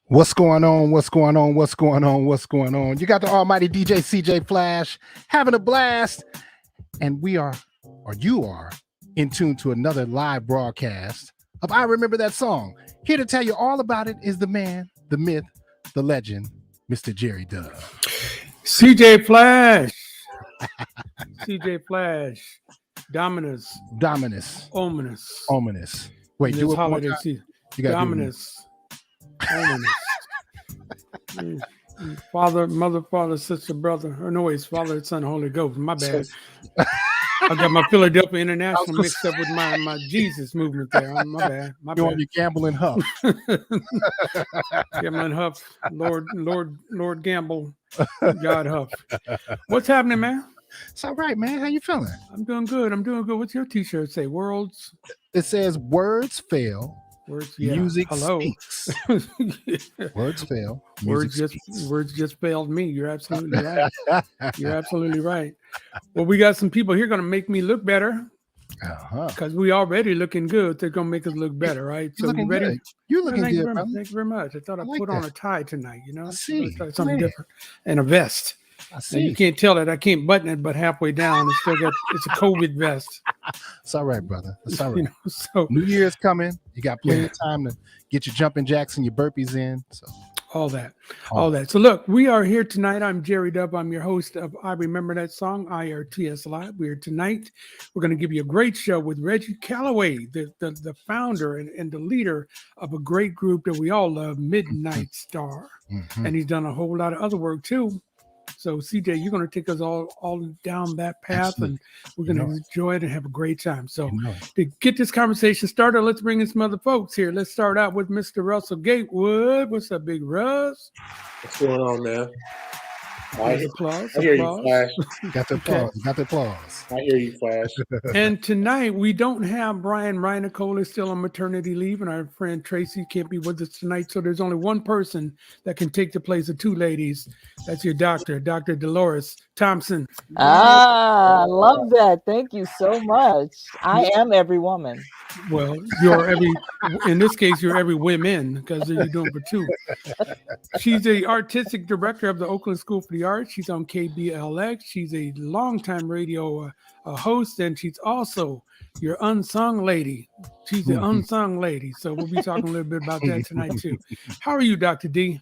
What's going on? What's going on? What's going on? What's going on? You got the almighty DJ CJ Flash having a blast. And we are, or you are, in tune to another live broadcast of I Remember That Song. Here to tell you all about it is the man, the myth, the legend, Mr. Jerry Dub. CJ Flash. CJ Flash. Dominus. Ominous. Wait, do do it it one one more time. time. You got Dominus. Ominous. Father, mother, father, sister, brother. Or no, it's Father, Son, Holy Ghost. My bad. I got my Philadelphia International mixed up with my Jesus movement there. My bad. You on your gambling huff. Gambling Huff. Lord Gamble. God Huff. What's happening, man? It's all right, man. How you feeling? I'm doing good. What's your t-shirt say? Worlds? It says words fail. Music Hello. speaks. Words fail. Words just failed me. You're absolutely right. You're absolutely right. Well, we got some people here going to make me look better. Because we already looking good. They're going to make us look better, right? So you ready? Good. You're looking good, brother. Thank you very much. I thought I'd put on a tie tonight, you know? I see. Something different. And a vest. I see. Now, you can't tell that I can't button it, but halfway down, it's a COVID vest. It's all right, brother. It's all right. So New Year's coming. You got plenty of time to get your jumping jacks and your burpees in. So all that. So look, we are here tonight. I'm Jerry Dub. I'm your host of I Remember That Song, IRTS Live. We're tonight. We're going to give you a great show with Reggie Calloway, the founder and the leader of a great group that we all love, Midnight Star. Mm-hmm. And he's done a whole lot of other work too. So, CJ, you're going to take us all down that path. Absolutely. And we're going to enjoy it and have a great time. So, to get this conversation started, let's bring in some other folks here. Let's start out with Mr. Russell Gatewood. What's up, Big Russ? What's going on, man? Applause. I hear you, Flash. Got the applause. Got the applause. I hear you, Flash. And tonight, we don't have Brian. Ryan Nicole is still on maternity leave, and our friend Tracy can't be with us tonight. So there's only one person that can take the place of two ladies. That's your doctor, Dr. Dolores Thompson. I love that. Thank you so much. I am every woman. Well, in this case, you're every women because you're doing for two. She's the artistic director of the Oakland School for the Arts. She's on KBLX. She's a longtime radio host, and she's also your unsung lady. She's the unsung lady. So we'll be talking a little bit about that tonight, too. How are you, Dr. D?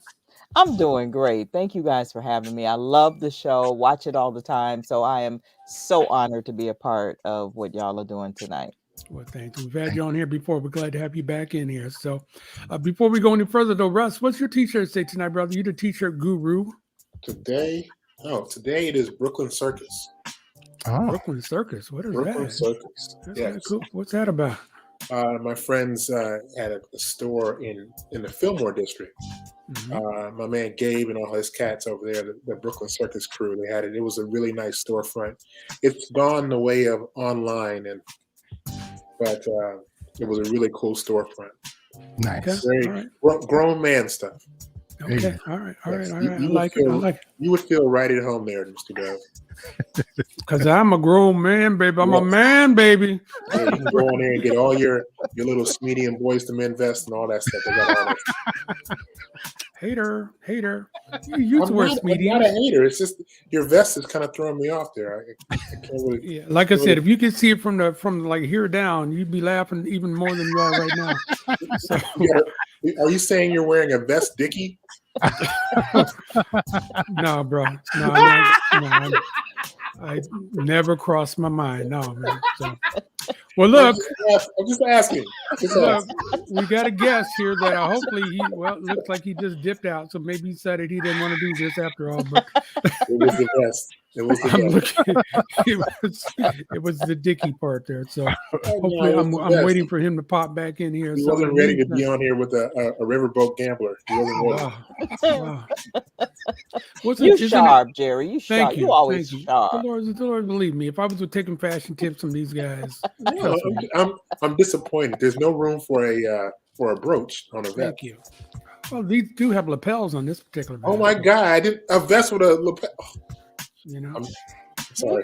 I'm doing great. Thank you guys for having me. I love the show, watch it all the time. So I am so honored to be a part of what y'all are doing tonight. Well, thanks. We've had you on here before. We're glad to have you back in here. So before we go any further, though, Russ, what's your t-shirt say tonight, brother? You the t-shirt guru? Today it is Brooklyn Circus. Oh. Brooklyn Circus. What is Brooklyn Circus. That's really cool. What's that about? My friends had a store in the Fillmore district. Mm-hmm. My man Gabe and all his cats over there, the Brooklyn Circus crew, they had it. It was a really nice storefront. It's gone the way of online, but it was a really cool storefront. Nice. Very grown man stuff. Okay. All right. I like it. You would feel right at home there, Mr. Dove. Because I'm a grown man, baby. I'm a man, baby. Yeah, you can go on there and get all your little Smeedy and Boys to Men vest and all that stuff. They got all that. Hater. You used to wear Smeedy. I'm not a hater. It's just your vest is kind of throwing me off there. I can't really. Yeah, like I said, if you could see it from like here down, you'd be laughing even more than you are right now. So. Are you saying you're wearing a vest, Dickie? No, bro. No. I never crossed my mind. No, man. So, well, look. I'm just asking. Look, we got a guest here that hopefully it looks like he just dipped out. So maybe he decided he didn't want to do this after all. But it was the best. It was the Dickie part there. So hopefully I'm waiting for him to pop back in here. He wasn't ready to be on here with a riverboat gambler. He wasn't ready. Wow. You sharp, Jerry. You sharp. Thank you. You always sharp. The Lord, believe me. If I was taking fashion tips from these guys, I'm disappointed. There's no room for a brooch on a vest. Thank you. Well, these do have lapels on this particular vest. Oh my God! A vest with a lapel. You know. I'm sorry.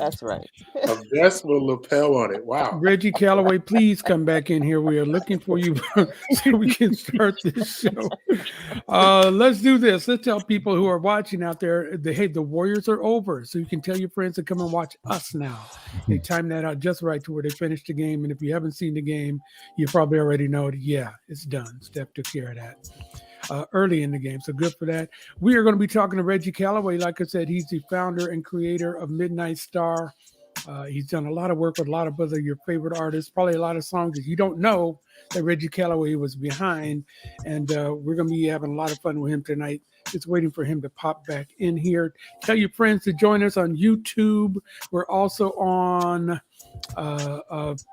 That's right. A vest with a lapel on it. Wow. Reggie Calloway, please come back in here. We are looking for you so we can start this show. Let's do this. Let's tell people who are watching out there, hey, the Warriors are over. So you can tell your friends to come and watch us now. They time that out just right to where they finish the game. And if you haven't seen the game, you probably already know it. Yeah, it's done. Steph took care of that early in the game. So good for that. We are going to be talking to Reggie Calloway. Like I said, he's the founder and creator of Midnight Star. He's done a lot of work with a lot of other your favorite artists, probably a lot of songs that you don't know that Reggie Calloway was behind. And we're going to be having a lot of fun with him tonight. Just waiting for him to pop back in here. Tell your friends to join us on YouTube. We're also on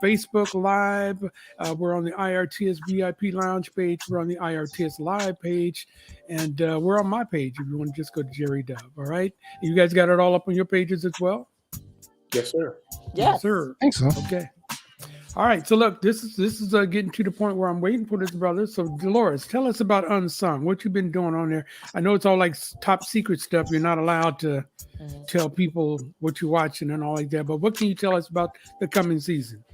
Facebook Live. We're on the IRTS VIP Lounge page. We're on the IRTS Live page. And we're on my page if you want to just go to Jerry Dub. All right. You guys got it all up on your pages as well? Yes, sir. Yes, sir. I think so. Okay. All right. So look, this is getting to the point where I'm waiting for this, brother. So Dolores, tell us about Unsung. What you've been doing on there? I know it's all like top secret stuff. You're not allowed to tell people what you're watching and all like that. But what can you tell us about the coming season?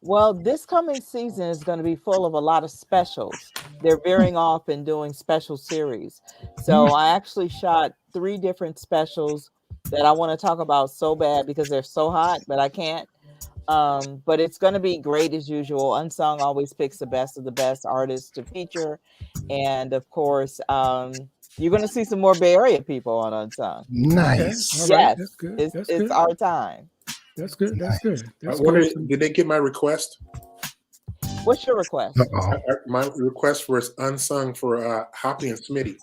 Well, this coming season is going to be full of a lot of specials. They're veering off and doing special series. So I actually shot 3 different specials that I want to talk about so bad because they're so hot, but I can't. But it's going to be great as usual. Unsung always picks the best of the best artists to feature. And of course, you're going to see some more Bay Area people on Unsung. Nice. Okay. All right. Yes, That's good. it's That's good. our time. That's good. That's good. That's Did they get my request? What's your request? My request was Unsung for Hoppy and Smitty.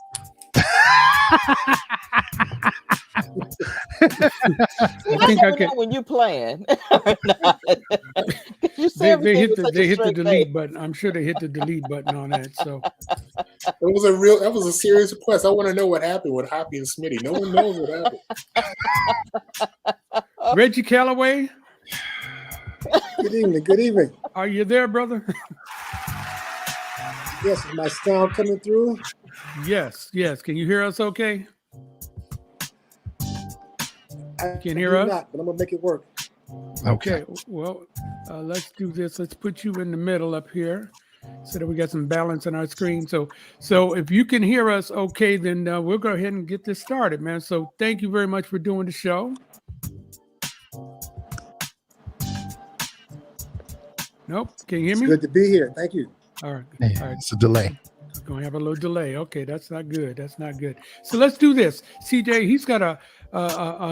I think I can. When you playing, you they hit the delete button. I'm sure they hit the delete button on that. So that was a serious request. I want to know what happened with Hoppy and Smitty. No one knows what happened. Reggie Calloway. Good evening. Good evening. Are you there, brother? Yes, is my sound coming through? Yes. Can you hear us okay? I can hear us? Not, but I'm gonna make it work. Okay. Well, let's do this. Let's put you in the middle up here so that we got some balance on our screen. So if you can hear us okay, then we'll go ahead and get this started, man. So thank you very much for doing the show. Nope. Can you hear me? It's good to be here. Thank you. All right. Yeah, All right. it's a delay. We're going to have a little delay. Okay, that's not good. That's not good. So let's do this. CJ, he's got a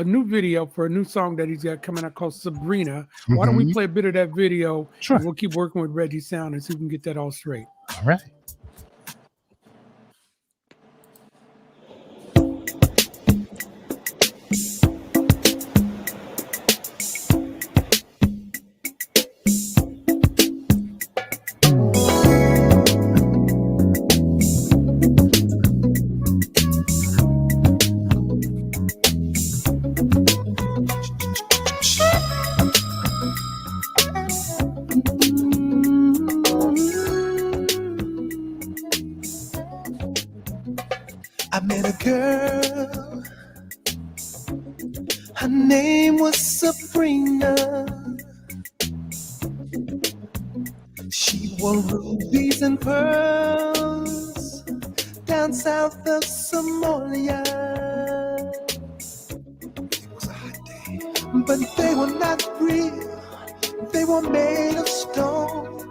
new video for a new song that he's got coming out called Sabrina. Why don't we play a bit of that video? Sure. And we'll keep working with Reggie's sound and see if we can get that all straight. All right. I met a girl, her name was Sabrina. She wore rubies and pearls down south of Somalia. It was a hot day, but they were not real. They were made of stone,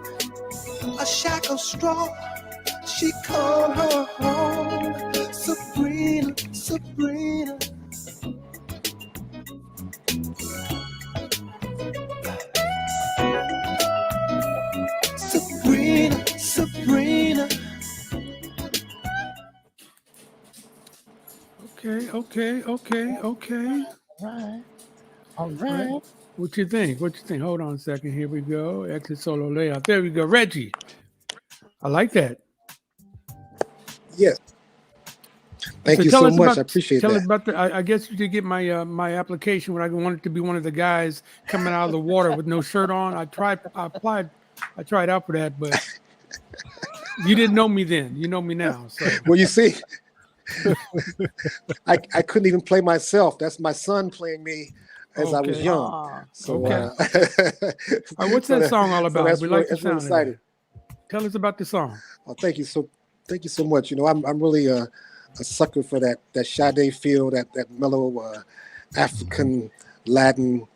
a shack of straw. She called her home, Sabrina, Sabrina. Sabrina, Sabrina. Okay. All right. What you think? Hold on a second. Here we go. Exit solo layout. There we go. Reggie. I like that. Yes. Thank you so much. I appreciate that. Tell us about I guess you did get my my application when I wanted to be one of the guys coming out of the water with no shirt on. I applied out for that, but you didn't know me then. You know me now. So. Well, you see, I couldn't even play myself. That's my son playing me. as I was young. So, okay. All right, what's that song all about? So we like the that's really sound exciting. of that. Tell us about the song. Oh, thank you so much. You know, I'm really a sucker for that Sade feel, that mellow African Latin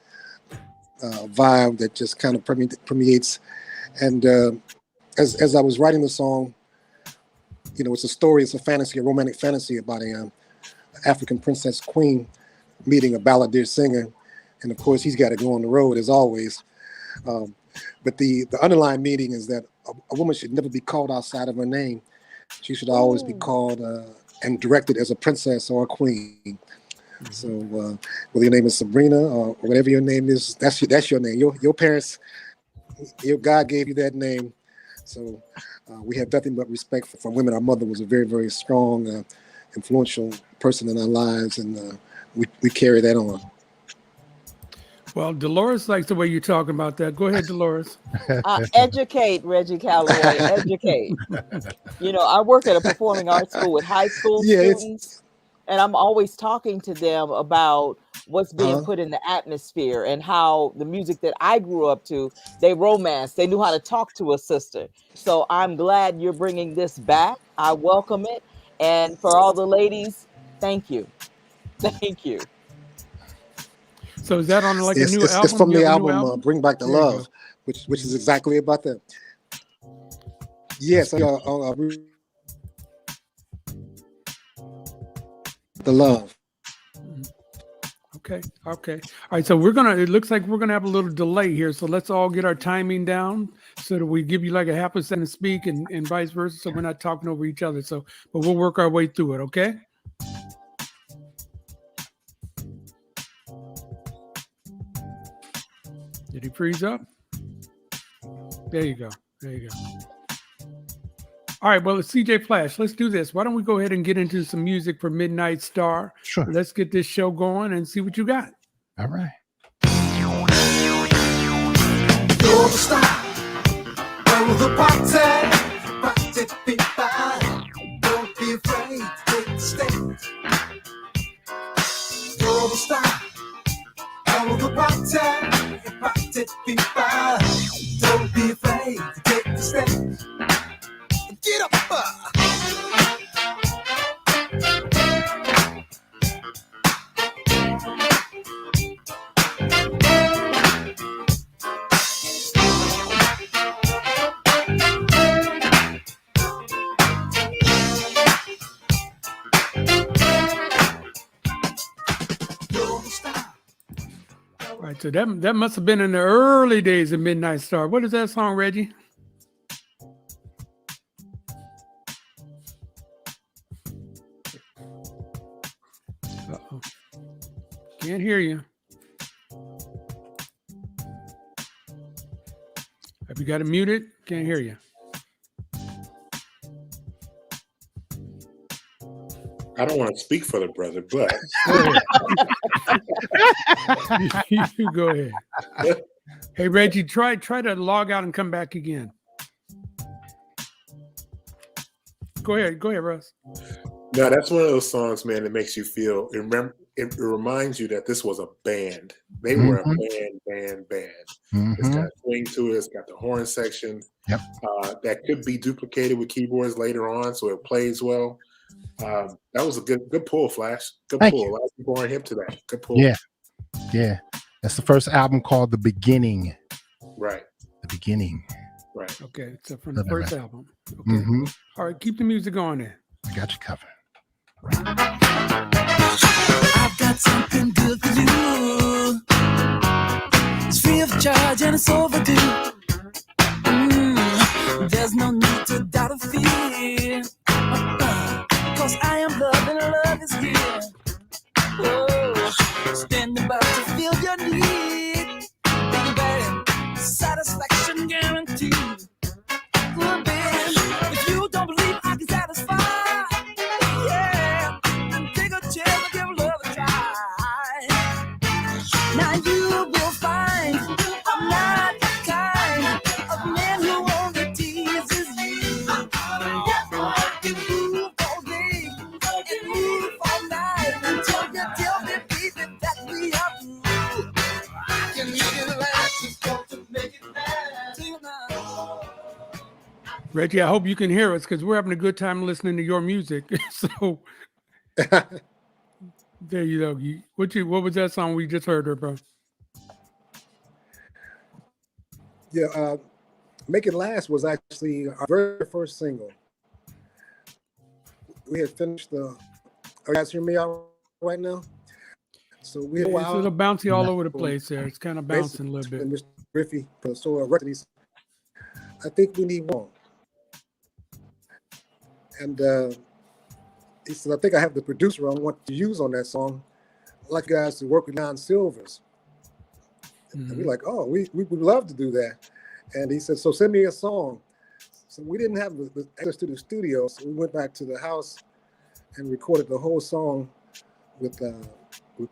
vibe that just kind of permeates. And as I was writing the song, you know, it's a fantasy, a romantic fantasy about a African princess queen meeting a balladeer singer, and of course he's got to go on the road as always. But the underlying meaning is that a woman should never be called outside of her name. She should always be called and directed as a princess or a queen. So whether your name is Sabrina or whatever your name is, that's your name. Your parents, your God gave you that name. So we have nothing but respect for women. Our mother was a very, very strong, influential person in our lives, and we carry that on. Well, Dolores likes the way you're talking about that. Go ahead, Dolores. Educate, Reggie Calloway. Educate. You know, I work at a performing arts school with high school students, and I'm always talking to them about what's being put in the atmosphere and how the music that I grew up to, they romance. They knew how to talk to a sister. So I'm glad you're bringing this back. I welcome it. And for all the ladies, thank you. Thank you. So is that on like a new album? It's from the album Bring Back the Love, which is exactly about that. Yes, the love. Okay. All right. So it looks like we're gonna have a little delay here. So let's all get our timing down so that we give you like a half a second to speak and vice versa. So we're not talking over each other. So, but we'll work our way through it. Okay. Did he freeze up? There you go. All right, well, it's CJ Flash. Let's do this. Why don't we go ahead and get into some music for Midnight Star? Sure. Let's get this show going and see what you got. All right. You're the star of the party people. Don't be afraid to take the stage. You're the star of the party people. Don't be afraid to take the stage. Get up! All right, so that must have been in the early days of Midnight Star. What is that song, Reggie? Uh-oh. Can't hear you. Have you got it muted? Can't hear you. I don't want to speak for the brother, but you go ahead. Hey, Reggie, try to log out and come back again. Go ahead, Russ. No, that's one of those songs, man, that makes you feel. It reminds you that this was a band. They were a band. It's got a swing to it. It's got the horn section. Yep. That could be duplicated with keyboards later on, so it plays well. That was a good pull, Flash. Good Thank pull. you. A lot of people aren't hip to that. Good pull. Yeah. That's the first album called The Beginning. Right. The Beginning. Right. Okay, so from the first album. Okay. Mm-hmm. All right, keep the music on there. I got you covered. I've got something good for you. It's free of charge and it's overdue. There's no need to doubt or fear. Cause I am love and love is here. Oh, standing by to feel your need. Baby, satisfaction guaranteed. Good man, if you don't believe I can satisfy, yeah, then take a chance and give love a try. Now you will find I'm not the kind of man who only teases you. You move all day and move all night until you tell me, baby, that we are through. Reggie, I hope you can hear us because we're having a good time listening to your music. So there you go. What was that song we just heard, bro? Yeah, Make It Last was actually our very first single. We had finished the. Are you guys hearing me out right now? So we had It's a little bouncy all over the place there. It's kind of bouncing a little bit. Mr. Griffey, so I think we need one. And he said, I think I have the producer I want to use on that song. I'd like you guys to work with Don Silvers. And we're like, oh, we would love to do that. And he said, so send me a song. So we didn't have the access to the studio, so we went back to the house and recorded the whole song with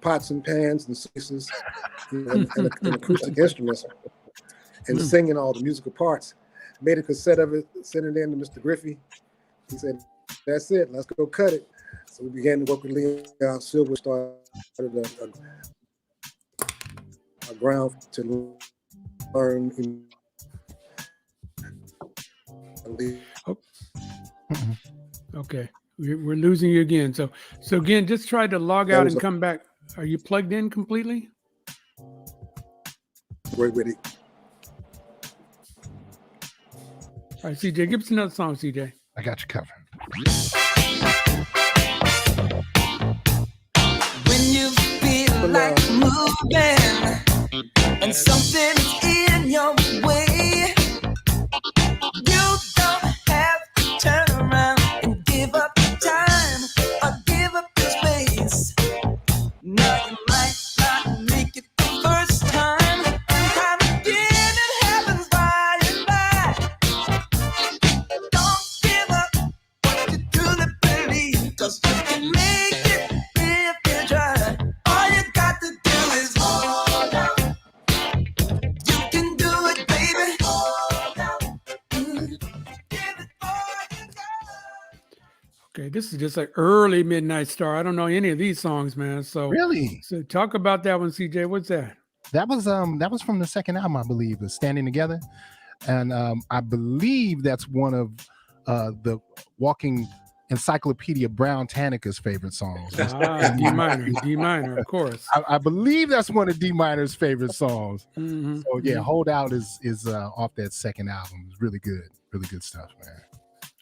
pots and pans and spaces and acoustic instruments and singing all the musical parts. Made a cassette of it, sent it in to Mr. Griffey. He said, that's it, let's go cut it. So we began to work with Leon Silver, started a ground to learn. Okay, we're losing you again. So again, just try to log out and come back. Are you plugged in completely? Great with it. All right, CJ, give us another song, CJ. I got you covered. When you feel like moving and something's in your way, you don't have to turn around and give up time or give up your space. Now you might not make it the first time. Time again, it happens by and by. Don't give up what you truly believe, 'cause you can make it if you try. All you got to do is hold out. You can do it, baby. Hold out. Give it all you got. Okay, this is just like early Midnight Star. I don't know any of these songs, man. So Really? So talk about that one, CJ. What's that? That was from the second album, I believe, the Standing Together. And I believe that's one of the Walking Encyclopedia Brown Tanika's favorite songs. D minor, of course. I believe that's one of D Minor's favorite songs. Mhm. So yeah, Hold Out is off that second album. It's really good stuff, man.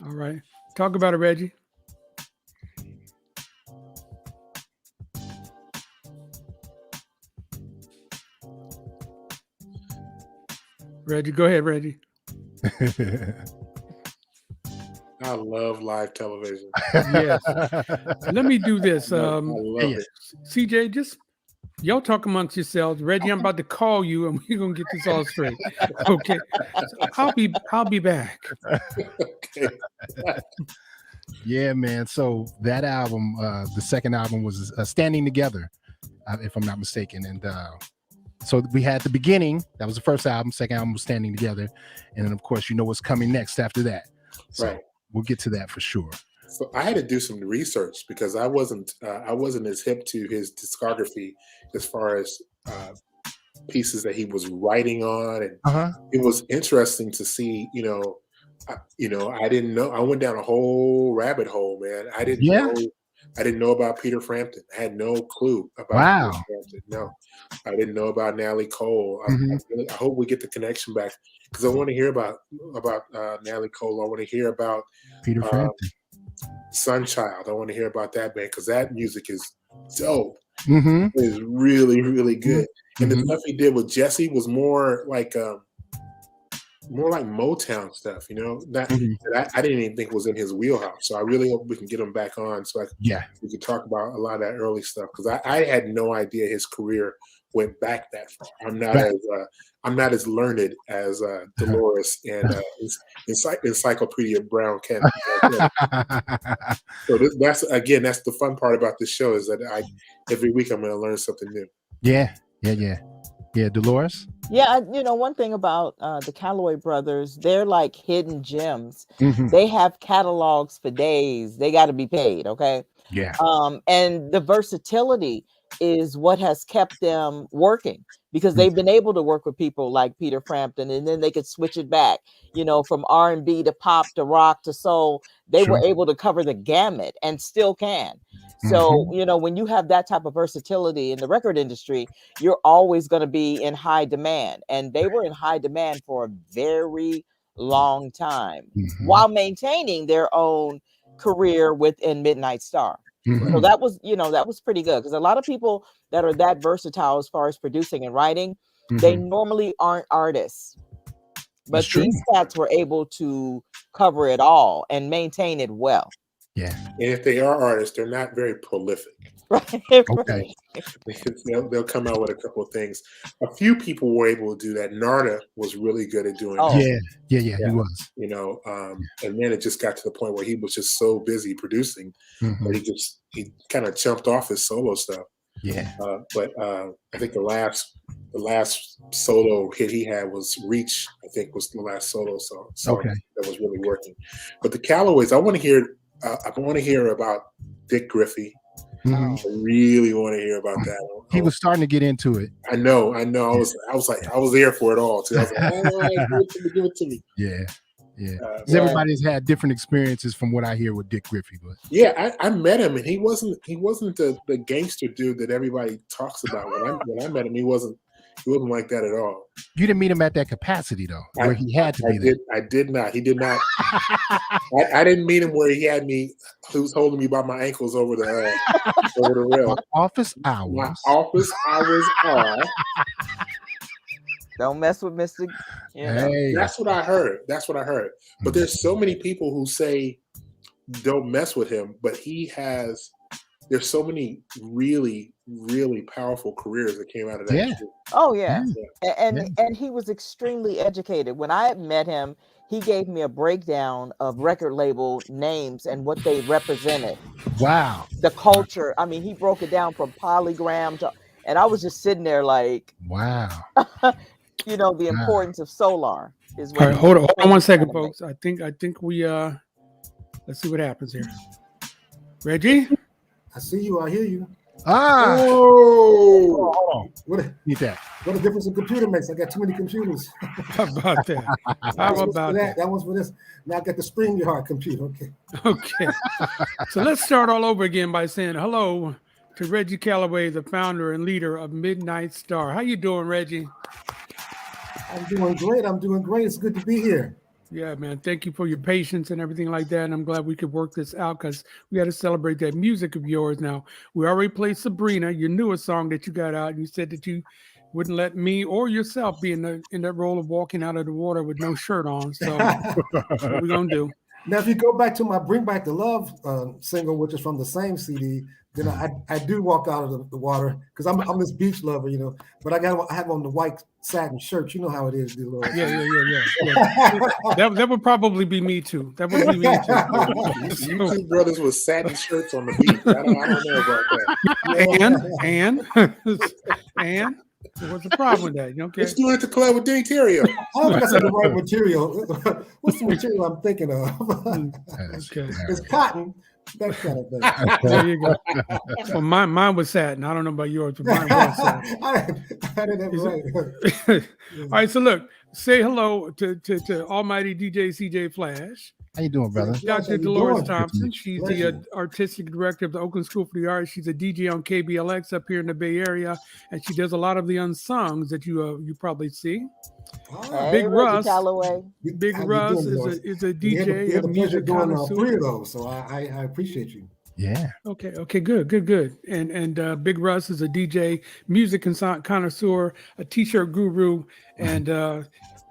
All right, talk about it, Reggie. Reggie, go ahead, Reggie. I love live television. Yes. Let me do this. I love it. CJ, just y'all talk amongst yourselves. Reggie, I'm about to call you, and we're gonna get this all straight. Okay. So I'll be back. Okay. Yeah, man. So that album, the second album was Standing Together, if I'm not mistaken. And so we had the beginning. That was the first album. Second album was Standing Together. And then, of course, you know what's coming next after that. So Right. we'll get to that for sure. So I had to do some research because I wasn't as hip to his discography as far as pieces that he was writing on, and it was interesting to see. I didn't know. I went down a whole rabbit hole, man. I didn't know about Peter Frampton. I had no clue about Peter Frampton. No, I didn't know about Natalie Cole. I hope we get the connection back because I want to hear about Natalie Cole. I want to hear about Peter Frampton. Sunchild. I want to hear about that band because that music is dope. Mm-hmm. It is really, really good. And the stuff he did with Jesse was more like Motown stuff, that I didn't even think was in his wheelhouse. So I really hope we can get him back on so we can talk about a lot of that early stuff because I had no idea his career went back that far. I'm not as learned as Dolores and Encyclopedia Brown can. So that's the fun part about this show is that every week I'm going to learn something new. Yeah, Dolores. Yeah, one thing about the Calloway brothers, they're like hidden gems. Mm-hmm. They have catalogs for days. They got to be paid, okay? Yeah. And the versatility is what has kept them working, because they've been able to work with people like Peter Frampton, and then they could switch it back, from R&B to pop to rock to soul. They were able to cover the gamut and still can. So, when you have that type of versatility in the record industry, you're always going to be in high demand. And they were in high demand for a very long time while maintaining their own career within Midnight Star. So that was pretty good, because a lot of people that are that versatile as far as producing and writing, they normally aren't artists. But these cats were able to cover it all and maintain it well. Yeah. And if they are artists, they're not very prolific. Right. Okay. They'll come out with a couple of things. A few people were able to do that. Narda was really good at doing Yeah, he was. And then it just got to the point where he was just so busy producing that he kind of jumped off his solo stuff. Yeah. But I think the last solo hit he had was "Reach." I think was the last solo song that was really working. But the Callaways, I want to hear about Dick Griffey. I really want to hear about that. He was starting to get into it. I know. I was there for it all too. I was like, give it to me. Yeah. Everybody's had different experiences from what I hear with Dick Griffey, but I met him, and he wasn't the gangster dude that everybody talks about. When I met him, he wasn't like that at all. You didn't meet him at that capacity though, where he had to be there. I did not. He did not. I didn't meet him where he had me. He was holding me by my ankles over the rail. Office hours. My office hours are. Don't mess with Mr. Hey. That's what I heard. But there's so many people who say don't mess with him, but there's so many really, really powerful careers that came out of that. Yeah. Oh yeah. And he was extremely educated. When I met him, he gave me a breakdown of record label names and what they represented. Wow. The culture. I mean, he broke it down from Polygram and I was just sitting there like, wow. The importance of Solar is what. All right, hold on 1 second, folks. I think we let's see what happens here. Reggie? I see you. I hear you. Oh, Hold on. What a difference a computer makes. I got too many computers. How about that? How about that? That one's for this. Now I got the StreamYard computer. Okay. So let's start all over again by saying hello to Reggie Calloway, the founder and leader of Midnight Star. How you doing, Reggie? I'm doing great. It's good to be here. Yeah, man. Thank you for your patience and everything like that. And I'm glad we could work this out because we got to celebrate that music of yours. Now, we already played Sabrina, your newest song that you got out. You said that you wouldn't let me or yourself be in that role of walking out of the water with no shirt on. So what we're going to do. Now, if you go back to my Bring Back the Love single, which is from the same CD, then I do walk out of the water because I'm this beach lover, but I have on the white satin shirt. You know how it is, dude. Yeah. That would probably be me too. That would be me too. You two brothers with satin shirts on the beach. I don't know about that. And what's the problem with that? Okay. Let's do it at the club with Terrio. I don't think that's the right material. What's the material I'm thinking of? Okay. It's cotton. That kind of thing. There you go. Well, mine was satin. I don't know about yours, but mine was satin. I didn't have it right. All right, so look, say hello to Almighty DJ CJ Flash. How you doing, brother? Dr. Dolores Thompson. She's the artistic director of the Oakland School for the Arts. She's a DJ on KBLX up here in the Bay Area, and she does a lot of the unsongs that you probably see. Hey, Big Reggie Russ. Calloway. Big Russ is a DJ, a music doing connoisseur. 3 of those, so I appreciate you. Yeah. Okay, good. And Big Russ is a DJ, music connoisseur, a t-shirt guru, and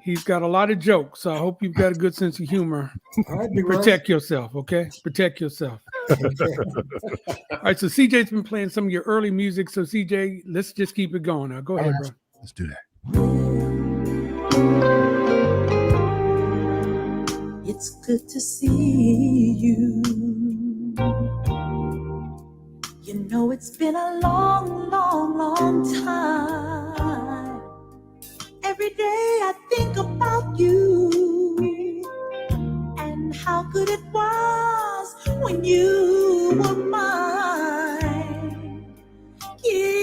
he's got a lot of jokes. So I hope you've got a good sense of humor. All right, Big Protect yourself, okay? Protect yourself. All right, so CJ's been playing some of your early music. So CJ, let's just keep it going. Now, go ahead, bro. Let's do that. It's good to see you. You know it's been a long time. Every day I think about you and how good it was when you were mine. Yeah.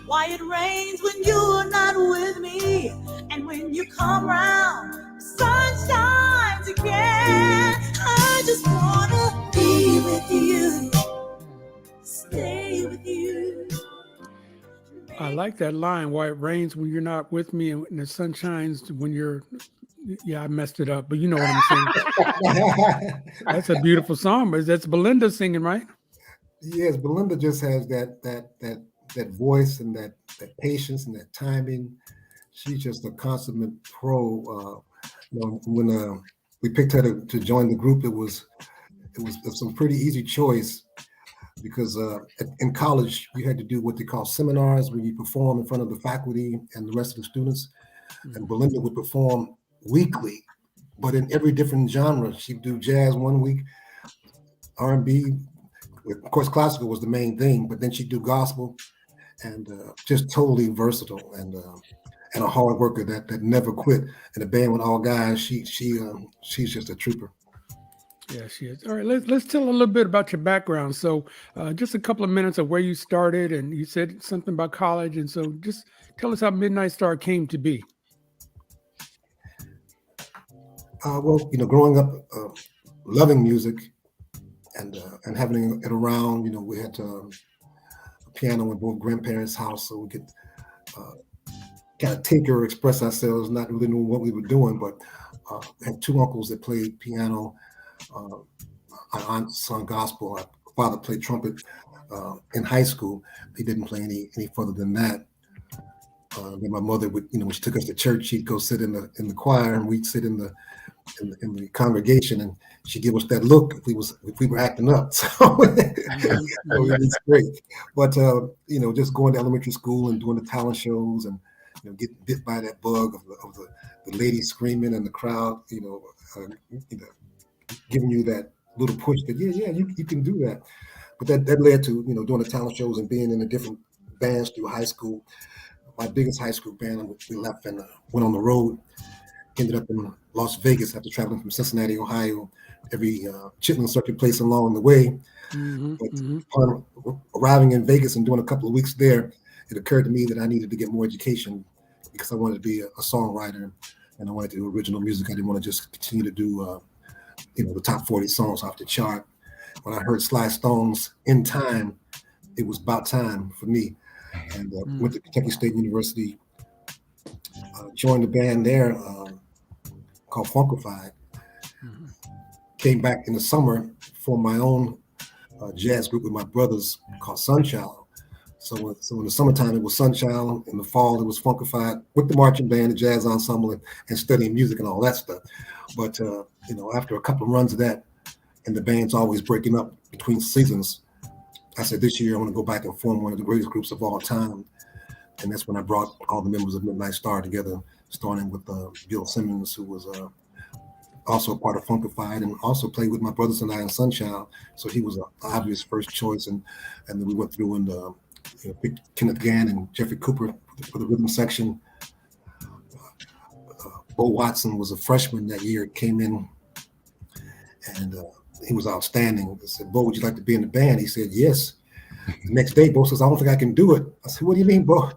Why it rains when you're not with me, and when you come round, the sun shines again. I just wanna be with you, stay with you. I like that line. Why it rains when you're not with me, and the sun shines when you're. Yeah, I messed it up, but you know what I'm saying. That's a beautiful song, but that's Belinda singing, right? Yes, Belinda just has that voice and that patience and that timing. She's just a consummate pro. When we picked her to join the group, it was some pretty easy choice because in college you had to do what they call seminars where you perform in front of the faculty and the rest of the students. And Belinda would perform weekly, but in every different genre. She'd do jazz one week, R&B. Of course, classical was the main thing, but then she'd do gospel, and just totally versatile and a hard worker that never quit. In a band with all guys, she's just a trooper. Yeah, she is. All right, let's tell a little bit about your background. So just a couple of minutes of where you started, and you said something about college, and so just tell us how Midnight Star came to be. Well, growing up, loving music and having it around, we had a piano in both grandparents' house, so we could kind of tinker, express ourselves, not really knowing what we were doing, but I had two uncles that played piano. My aunt sung gospel. My father played trumpet in high school. He didn't play any further than that. Then my mother would, when she took us to church, she'd go sit in the choir, and we'd sit in the congregation, and she'd give us that look if we were acting up. So, it was great. But just going to elementary school and doing the talent shows, and getting bit by that bug of the ladies screaming and the crowd, giving you that little push that you can do that. But that led to doing the talent shows and being in the different bands through high school. My biggest high school band, we left and went on the road. Ended up in Las Vegas after traveling from Cincinnati, Ohio, every Chitlin Circuit place along the way. Upon arriving in Vegas and doing a couple of weeks there, it occurred to me that I needed to get more education because I wanted to be a songwriter and I wanted to do original music. I didn't want to just continue to do the top 40 songs off the chart. When I heard Sly Stone's In Time, it was about time for me. And went to Kentucky State University, joined the band there called Funkified. Came back in the summer for my own jazz group with my brothers called Sunchild. So in the summertime it was Sunchild, in the fall it was Funkified with the marching band, the jazz ensemble, and studying music and all that stuff. But after a couple of runs of that, and the band's always breaking up between seasons, I said this year I want to go back and form one of the greatest groups of all time. And that's when I brought all the members of Midnight Star together, starting with Bill Simmons, who was also a part of Funkified and also played with my brothers and I in Sunchild. So he was an obvious first choice. And then we went through and picked Kenneth Gann and Jeffrey Cooper for the rhythm section. Bo Watson was a freshman that year, came in, and he was outstanding. I said, Bo, would you like to be in the band? He said, yes. The next day, Bo says, I don't think I can do it. I said, what do you mean, Bo?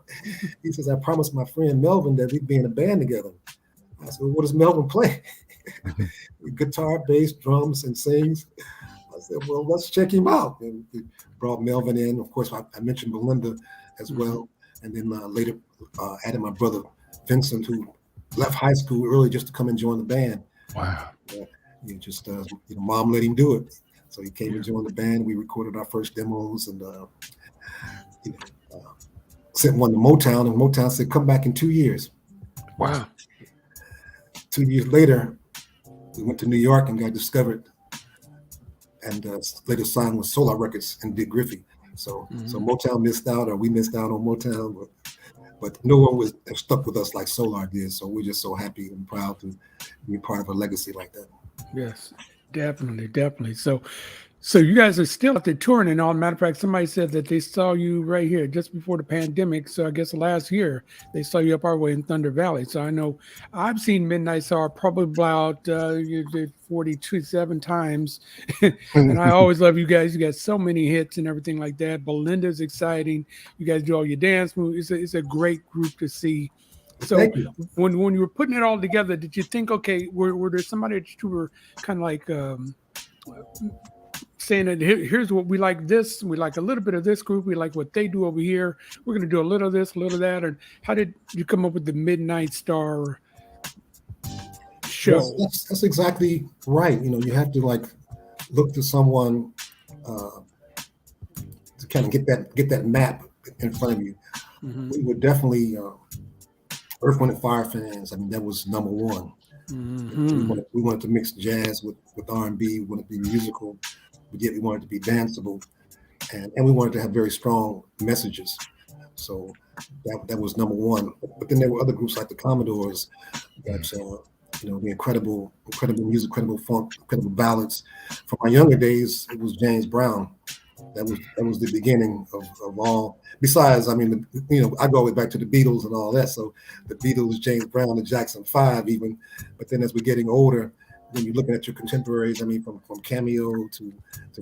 He says, I promised my friend Melvin that we'd be in a band together. I said, well, what does Melvin play? Guitar, bass, drums, and sings. I said, well, let's check him out. And we brought Melvin in. Of course, I mentioned Belinda as well. And then later added my brother Vincent, who left high school early just to come and join the band. Wow. Mom let him do it. So he came and joined the band. We recorded our first demos and sent one to Motown, and Motown said, come back in 2 years. Wow. 2 years later, we went to New York and got discovered, and later signed with Solar Records and Dick Griffey. So Motown missed out, or we missed out on Motown, but no one was stuck with us like Solar did. So we're just so happy and proud to be part of a legacy like that. Yes, definitely. So So you guys are still out there touring, and all. Matter of fact, somebody said that they saw you right here just before the pandemic. So I guess last year they saw you up our way in Thunder Valley. So I know I've seen Midnight Star probably about 47 times, and I always love you guys. You got so many hits and everything like that. Belinda's exciting. You guys do all your dance moves. It's a great group to see. So when you were putting it all together, did you think, okay, were there somebody that you were kind of like saying that here's what we like this, we like a little bit of this group, we like what they do over here, we're going to do a little of this, a little of that? And how did you come up with the Midnight Star show? That's exactly right. You know, you have to like look to someone to kind of get that map in front of you. Mm-hmm. We were definitely Earth, Wind, and Fire fans. I mean, that was number one. Mm-hmm. We wanted to mix jazz with R&B. We wanted to be musical, but yet we wanted to be danceable, and we wanted to have very strong messages. So that was number one. But then there were other groups like the Commodores that you know, the incredible music, incredible funk, incredible ballads. From my younger days, it was James Brown. That was the beginning of all. Besides, I mean, you know, I go all the way back to the Beatles and all that. So the Beatles, James Brown, the Jackson 5 even. But then as we're getting older, when you're looking at your contemporaries, I mean, from Cameo to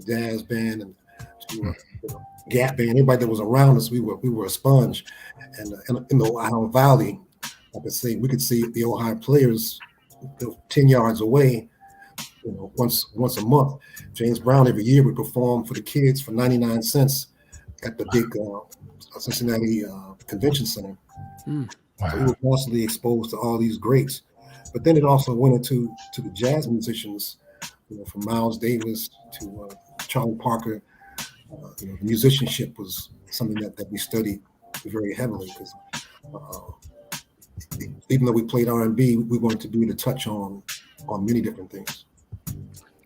Jazz Band and to you know, Gap Band, everybody that was around us, we were a sponge. And in the Ohio Valley, like I say, we could see the Ohio players 10 yards away, you know, once a month. James Brown every year would perform for the kids for 99 cents at the big Cincinnati Convention Center. Wow. So we were constantly exposed to all these greats. But then it also went into the jazz musicians, you know, from Miles Davis to Charlie Parker. You know, musicianship was something that we studied very heavily because even though we played R&B, we wanted to be able to touch on many different things.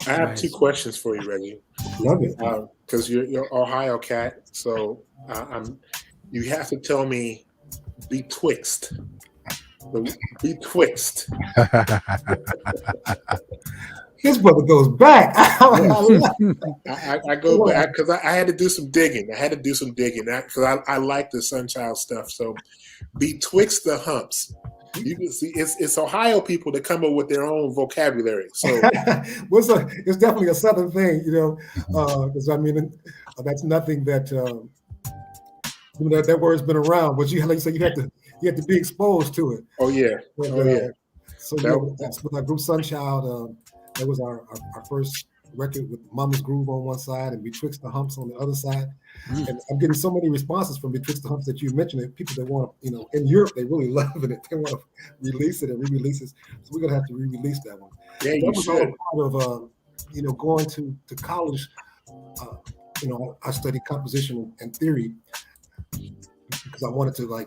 I have two questions for you, Reggie. Love it. Because you're Ohio cat, so you have to tell me betwixt. Betwixt. His brother goes back. I go back because I had to do some digging. Because I like the Sunchild stuff. So betwixt the humps. You can see it's Ohio people that come up with their own vocabulary. So it's definitely a Southern thing, you know, because I mean that's nothing that you know, that word's been around, but like you said, you have to be exposed to it. Oh yeah, yeah. So you know, that's with our group Sunchild. That was our first record with Mama's Groove on one side and Betwixt the Humps on the other side. And I'm getting so many responses from Betwixt the Humps that you mentioned it. People that want to, you know, in Europe, they really loving it. They want to release it and re-release it. So we're going to have to re-release that one. Yeah, that you was should. all part of, you know, going to college. You know, I studied composition and theory because I wanted to, like,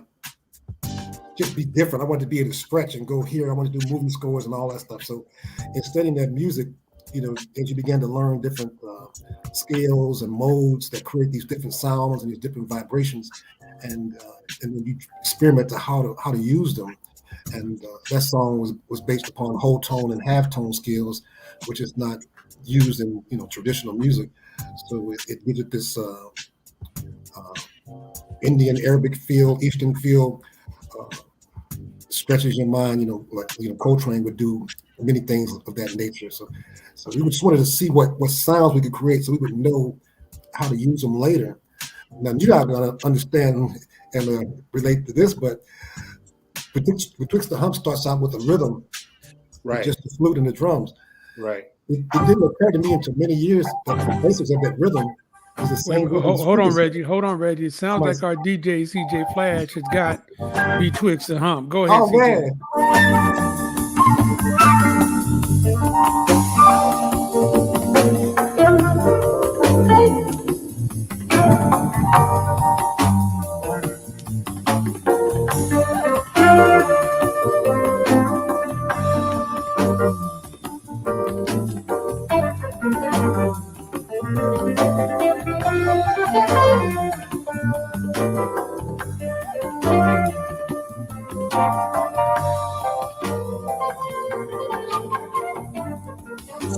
just be different. I wanted to be able to stretch and go here. I wanted to do movie scores and all that stuff. So in studying that music, you know, as you began to learn different scales and modes that create these different sounds and these different vibrations, and then you experiment to how to use them. And that song was based upon whole tone and half tone scales, which is not used in, you know, traditional music. So it gives it this Indian Arabic feel, Eastern feel. Stretches your mind, you know, like, you know, Coltrane would do many things of that nature. So we just wanted to see what sounds we could create so we would know how to use them later. Now, you're not going to understand and relate to this, but Betwixt the Hump starts out with a rhythm, right? Just the flute and the drums. Right. It didn't occur to me until many years that the basis of that rhythm is the same. Hold on, Reggie. It sounds like our DJ CJ Flash has got Betwixt the Hump. Go ahead, CJ.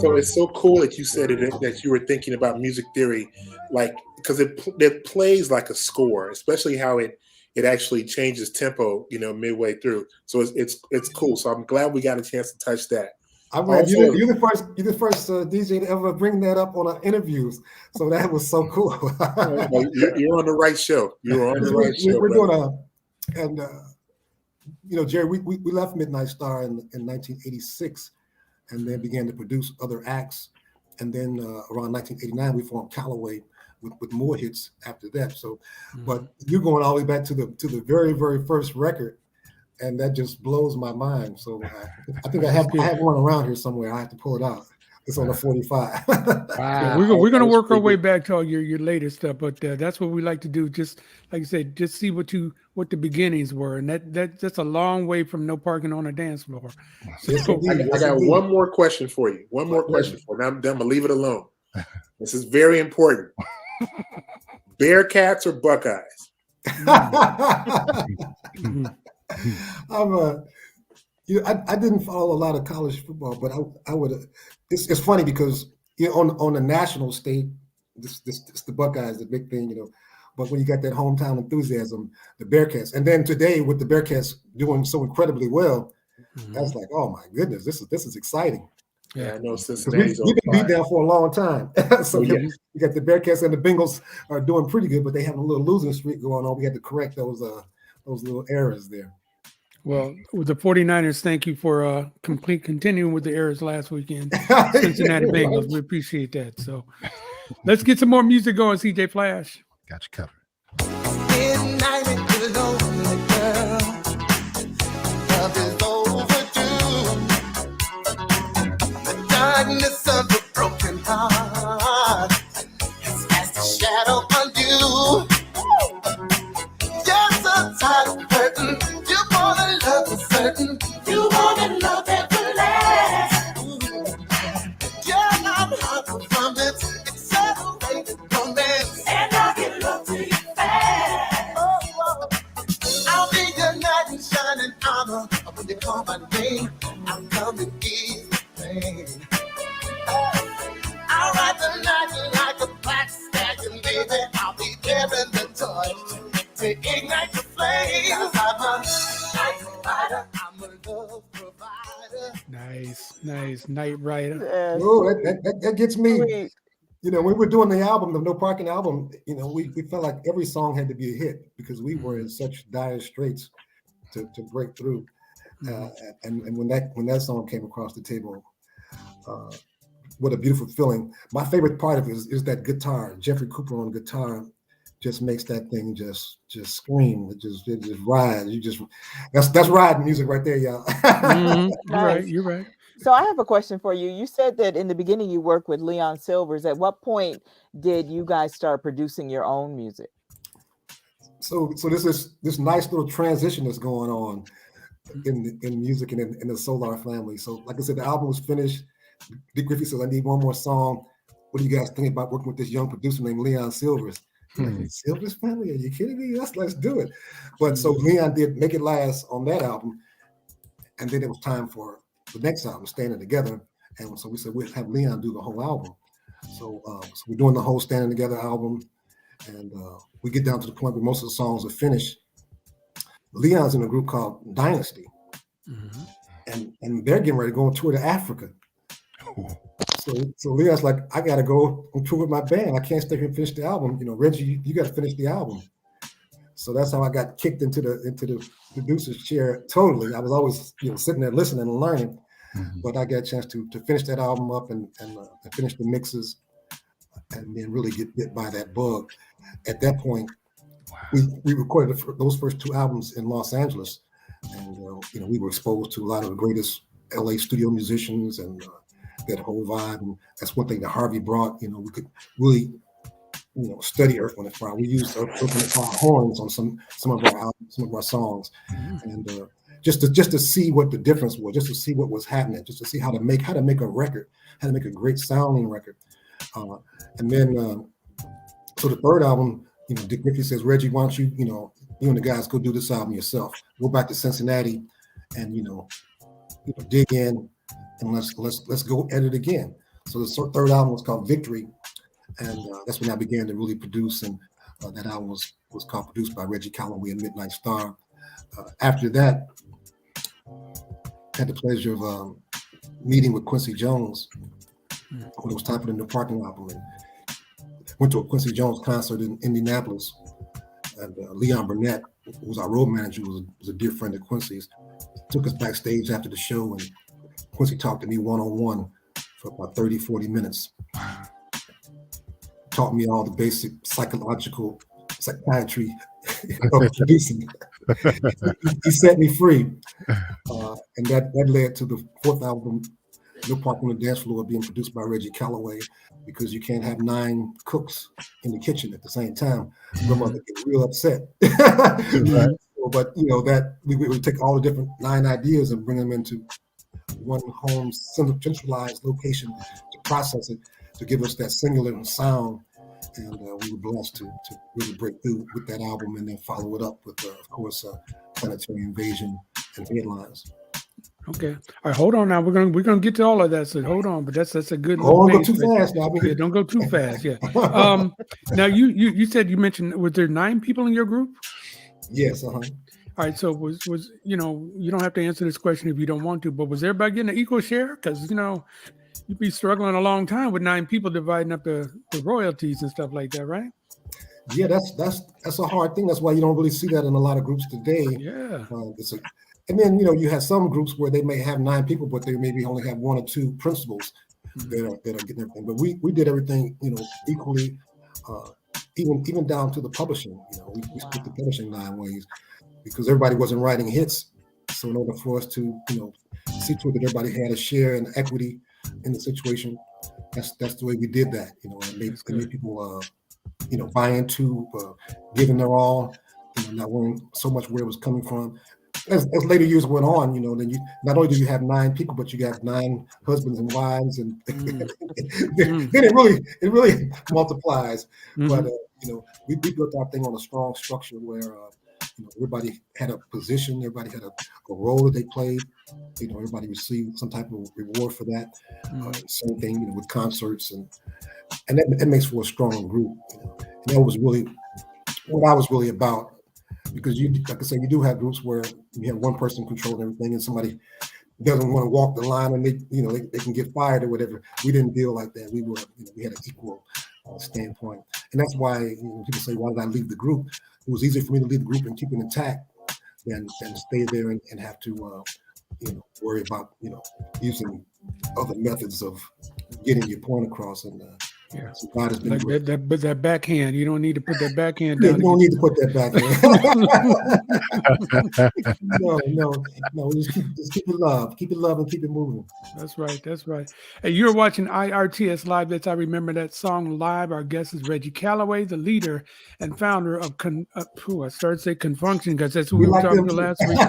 So it's so cool that you said it, that you were thinking about music theory, like because it plays like a score, especially how it actually changes tempo, midway through. So it's cool. So I'm glad we got a chance to touch that. I'm glad you're the first DJ to ever bring that up on our interviews. So that was so cool. You're on the right show. You're on the right show. We're doing Jerry, we left Midnight Star in 1986, and then began to produce other acts. And then around 1989, we formed Calloway with more hits after that. So, but you're going all the way back to the very, very first record. And that just blows my mind. So I think I have one around here somewhere. I have to pull it out. It's on a 45. Wow. Yeah, we're going to work our way back to all your latest stuff, but that's what we like to do. Just like I said, just see what the beginnings were, and that's a long way from No Parking on a Dance Floor. So, I got one more question for you. One more question for you. Now I'm gonna leave it alone. This is very important. Bearcats or Buckeyes? I didn't follow a lot of college football, but I would. It's funny because on the national stage, this the Buckeyes, the big thing, But when you got that hometown enthusiasm, the Bearcats, and then today with the Bearcats doing so incredibly well, that's like, oh my goodness, this is exciting. Yeah, I know Cincinnati's we've been beat down for a long time. So you got the Bearcats and the Bengals are doing pretty good, but they have a little losing streak going on. We had to correct those little errors there. Well, with the 49ers, thank you for continuing with the errors last weekend. Cincinnati Bengals, we appreciate that. So let's get some more music going, CJ Flash. Got you covered. Midnight and you're lonely, girl. Love is overdue. The darkness of a broken heart has cast a shadow on you. You're so tired of hurting. You want a love that's certain. You want a love that will last. Yeah, I'm hard from it. It's separated from it. And I can love to you fast. I'll be your knight in shining armor. When you call my name, I'm coming easy. I'll ride the night like a black stallion, baby. I'll be there in the torch to ignite the flame. I'm a night rider. I'm a love provider. Nice. Night Rider. Yes. Oh, that gets me. Sweet. When we were doing the album, the No Parking album, we felt like every song had to be a hit because we were in such dire straits to break through. And when that song came across the table, what a beautiful feeling. My favorite part of it is that guitar. Jeffrey Cooper on guitar just makes that thing just scream. It just rides. That's riding music right there, y'all. You're right. So I have a question for you. You said that in the beginning you worked with Leon Silvers. At what point did you guys start producing your own music? So this nice little transition that's going on in music and in the Solar family. So like I said, the album was finished. Dick Griffey says, I need one more song. What do you guys think about working with this young producer named Leon Silvers? Like, Silvers family? Are you kidding me? Let's do it. But so Leon did Make It Last on that album. And then it was time for the next album, Standing Together. And so we said, we'll have Leon do the whole album. So we're doing the whole Standing Together album. And we get down to the point where most of the songs are finished. Leon's in a group called Dynasty. And they're getting ready to go on tour to Africa. So Leon's like, I got to go on tour with my band. I can't stay here and finish the album. Reggie, you got to finish the album. So that's how I got kicked into the producer's chair totally. I was always sitting there listening and learning, but I got a chance to finish that album up and finish the mixes and then really get bit by that bug. At that point, we recorded those first two albums in Los Angeles, and we were exposed to a lot of the greatest LA studio musicians and that whole vibe. And that's one thing that Harvey brought. We could really study Earth, Wind and Fire. We used Earth, Wind and Fire horns on some of our albums, some of our songs, and just to see what the difference was, just to see what was happening, just to see how to make a record, how to make a great sounding record. And then so the third album, Dick Griffey says, Reggie, why don't you and the guys go do this album yourself? Go back to Cincinnati and dig in. and let's go at it again. So the third album was called Victory, and that's when I began to really produce. And that album was called Produced by Reggie Calloway and Midnight Star. After that, had the pleasure of meeting with Quincy Jones when it was time for the New Parking album, and went to a Quincy Jones concert in Indianapolis. And Leon Burnett, who was our road manager, was a dear friend of Quincy's, took us backstage after the show, and Quincy talked to me one-on-one for about 30, 40 minutes. Taught me all the basic psychological psychiatry of producing. He set me free. And that led to the fourth album, No Park on the Dance Floor, being produced by Reggie Calloway, because you can't have 9 cooks in the kitchen at the same time. Grandmother get real upset. Right. But that we would take all the different 9 ideas and bring them into one home centralized location to process it, to give us that singular sound. And we were blessed to really break through with that album, and then follow it up with, of course, Planetary Invasion and Headlines. Okay. All right, hold on now. We're gonna get to all of that. So hold on, but that's a good. Don't go too fast now. Yeah, don't go too fast. Yeah. Now you said, you mentioned, was there 9 people in your group? Yes. All right. So was you don't have to answer this question if you don't want to, but was everybody getting an equal share? Because you'd be struggling a long time with 9 people dividing up the royalties and stuff like that, right? Yeah, that's a hard thing. That's why you don't really see that in a lot of groups today. Yeah. And then you have some groups where they may have 9 people, but they maybe only have 1 or 2 principals that are getting everything. But we did everything equally, even down to the publishing. We split the publishing 9 ways because everybody wasn't writing hits. So in order for us to see to it that everybody had a share and equity in the situation, that's the way we did that. And made people buy into giving their all, not worrying so much where it was coming from. As later years went on, then you not only do you have 9 people, but you got 9 husbands and wives, and then it really multiplies. But we built our thing on a strong structure where everybody had a position, everybody had a role that they played. Everybody received some type of reward for that. Same thing, with concerts, and that makes for a strong group. And that was really what I was really about. Because like I said, you do have groups where you have one person controlling everything, and somebody doesn't want to walk the line, and they can get fired or whatever. We didn't deal like that. We had an equal standpoint, and that's why people say, "Why did I leave the group?" It was easier for me to leave the group and keep it intact than stay there and have to worry about using other methods of getting your point across. And yeah, so God has been like that backhand. You don't need to put that backhand down. You don't need to put that backhand. No. Just keep it love, and keep it moving. That's right. Hey, you're watching IRTS Live. That's I Remember That Song Live. Our guest is Reggie Calloway, the leader and founder of I started to say Confunction because that's who we were talking to last week.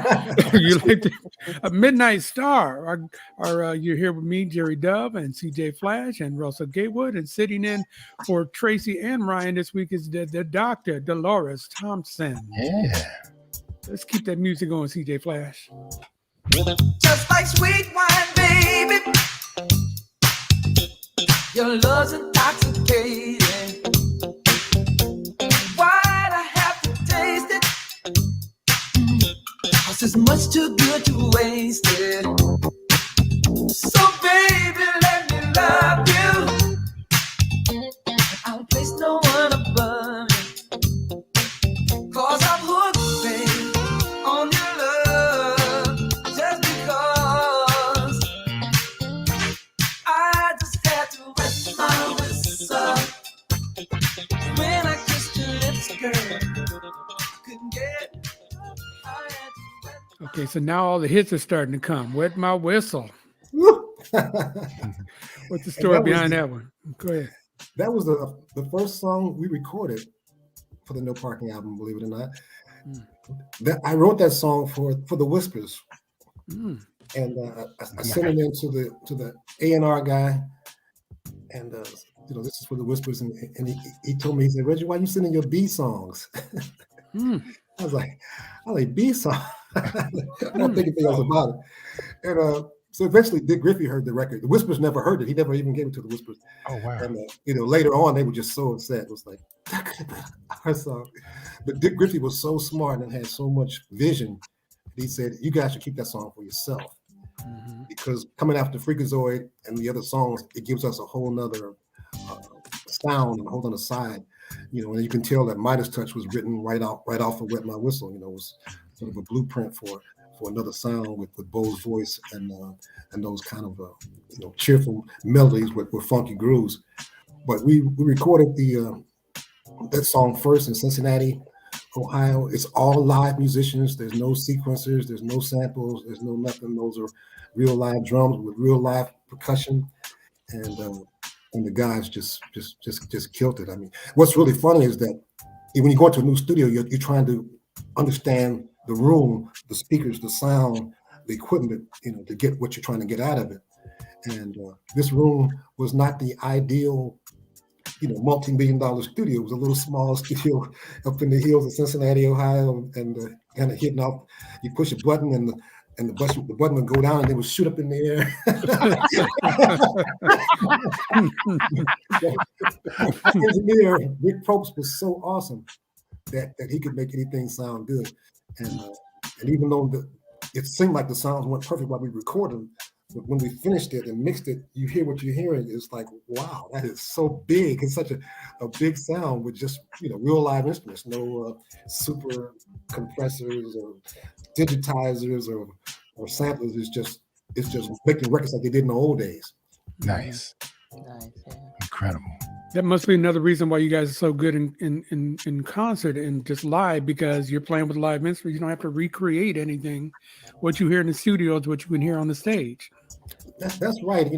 You like a Midnight Star. You're here with me, Jerry Dove, and CJ Flash, and Russell Gatewood, and sitting in for Tracy and Ryan this week is the Dr. Dolores Thompson. Yeah. Let's keep that music going, CJ Flash. Just like sweet wine, baby, your love's intoxicating. Why'd I have to taste it? 'Cause it's much too good to waste it. So baby, let me love you. I'll place no one above you. 'Cause I'm hooked, babe, on your love. Just because I just had to wet my whistle when I kissed your lips, girl. Couldn't get. I had to wet. Okay, so now all the hits are starting to come. Wet my whistle. What's the story behind that one? Go ahead. That was the first song we recorded for the No Parking album, believe it or not. That I wrote that song for the Whispers, and I sent it in to the A&R guy, and this is for the Whispers, and he told me, he said, "Reggie, why are you sending your B songs?" I was like B song. I don't think anything else about it, and So eventually, Dick Griffey heard the record. The Whispers never heard it. He never even gave it to the Whispers. Oh wow. And later on, they were just so upset. It was like our song. But Dick Griffey was so smart and had so much vision. He said, "You guys should keep that song for yourself." Because coming after Freakazoid and the other songs, it gives us a whole nother sound and a whole other side. And you can tell that Midas Touch was written right off of Wet My Whistle. It was sort of a blueprint for another sound with Bo's voice and those kind of cheerful melodies with funky grooves. But we recorded that song first in Cincinnati, Ohio. It's all live musicians. There's no sequencers. There's no samples. There's no nothing. Those are real live drums with real live percussion, and the guys just killed it. I mean, what's really funny is that when you go into a new studio, you're trying to understand the room, the speakers, the sound, the equipment, to get what you're trying to get out of it. And this room was not the ideal, multi-million-dollar studio. It was a little small studio up in the hills of Cincinnati, Ohio, and kind of hidden off. You push a button and the button would go down and it would shoot up in the air. Our engineer, Rick Probst, was so awesome that he could make anything sound good. And even though it seemed like the sounds weren't perfect while we recorded them, but when we finished it and mixed it, you hear what you're hearing. It's like, wow, that is so big. It's such a big sound with just real live instruments, no super compressors or digitizers or samplers. It's just making records like they did in the old days. Nice. Yeah. Incredible. That must be another reason why you guys are so good in concert and just live, because you're playing with live instruments. You don't have to recreate anything. What you hear in the studio is what you can hear on the stage. That's right.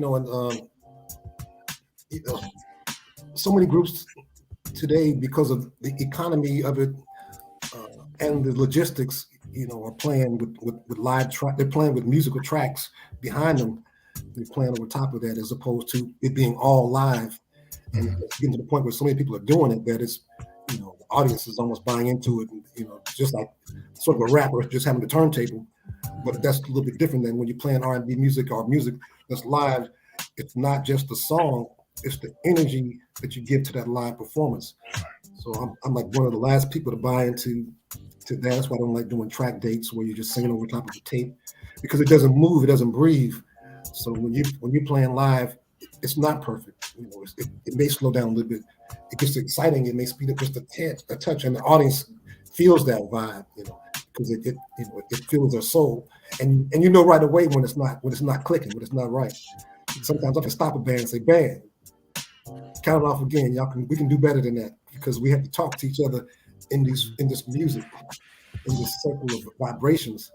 So many groups today, because of the economy of it and the logistics, are playing with live track. They're playing with musical tracks behind them. They're playing over top of that, as opposed to it being all live. And it's getting to the point where so many people are doing it that it's, the audience is almost buying into it. And, just like sort of a rapper just having the turntable. But that's a little bit different than when you're playing R&B music or music that's live. It's not just the song; it's the energy that you give to that live performance. So I'm like one of the last people to buy into that. That's why I don't like doing track dates where you're just singing over top of the tape, because it doesn't move, it doesn't breathe. So when you're playing live, it's not perfect. It may slow down a little bit. It gets exciting. It may speed up just a touch, and the audience feels that vibe. Because it fills their soul, and right away when it's not clicking, when it's not right. Sometimes I can stop a band and say, "Band, count it off again. We can do better than that," because we have to talk to each other in this music, in this circle of vibrations.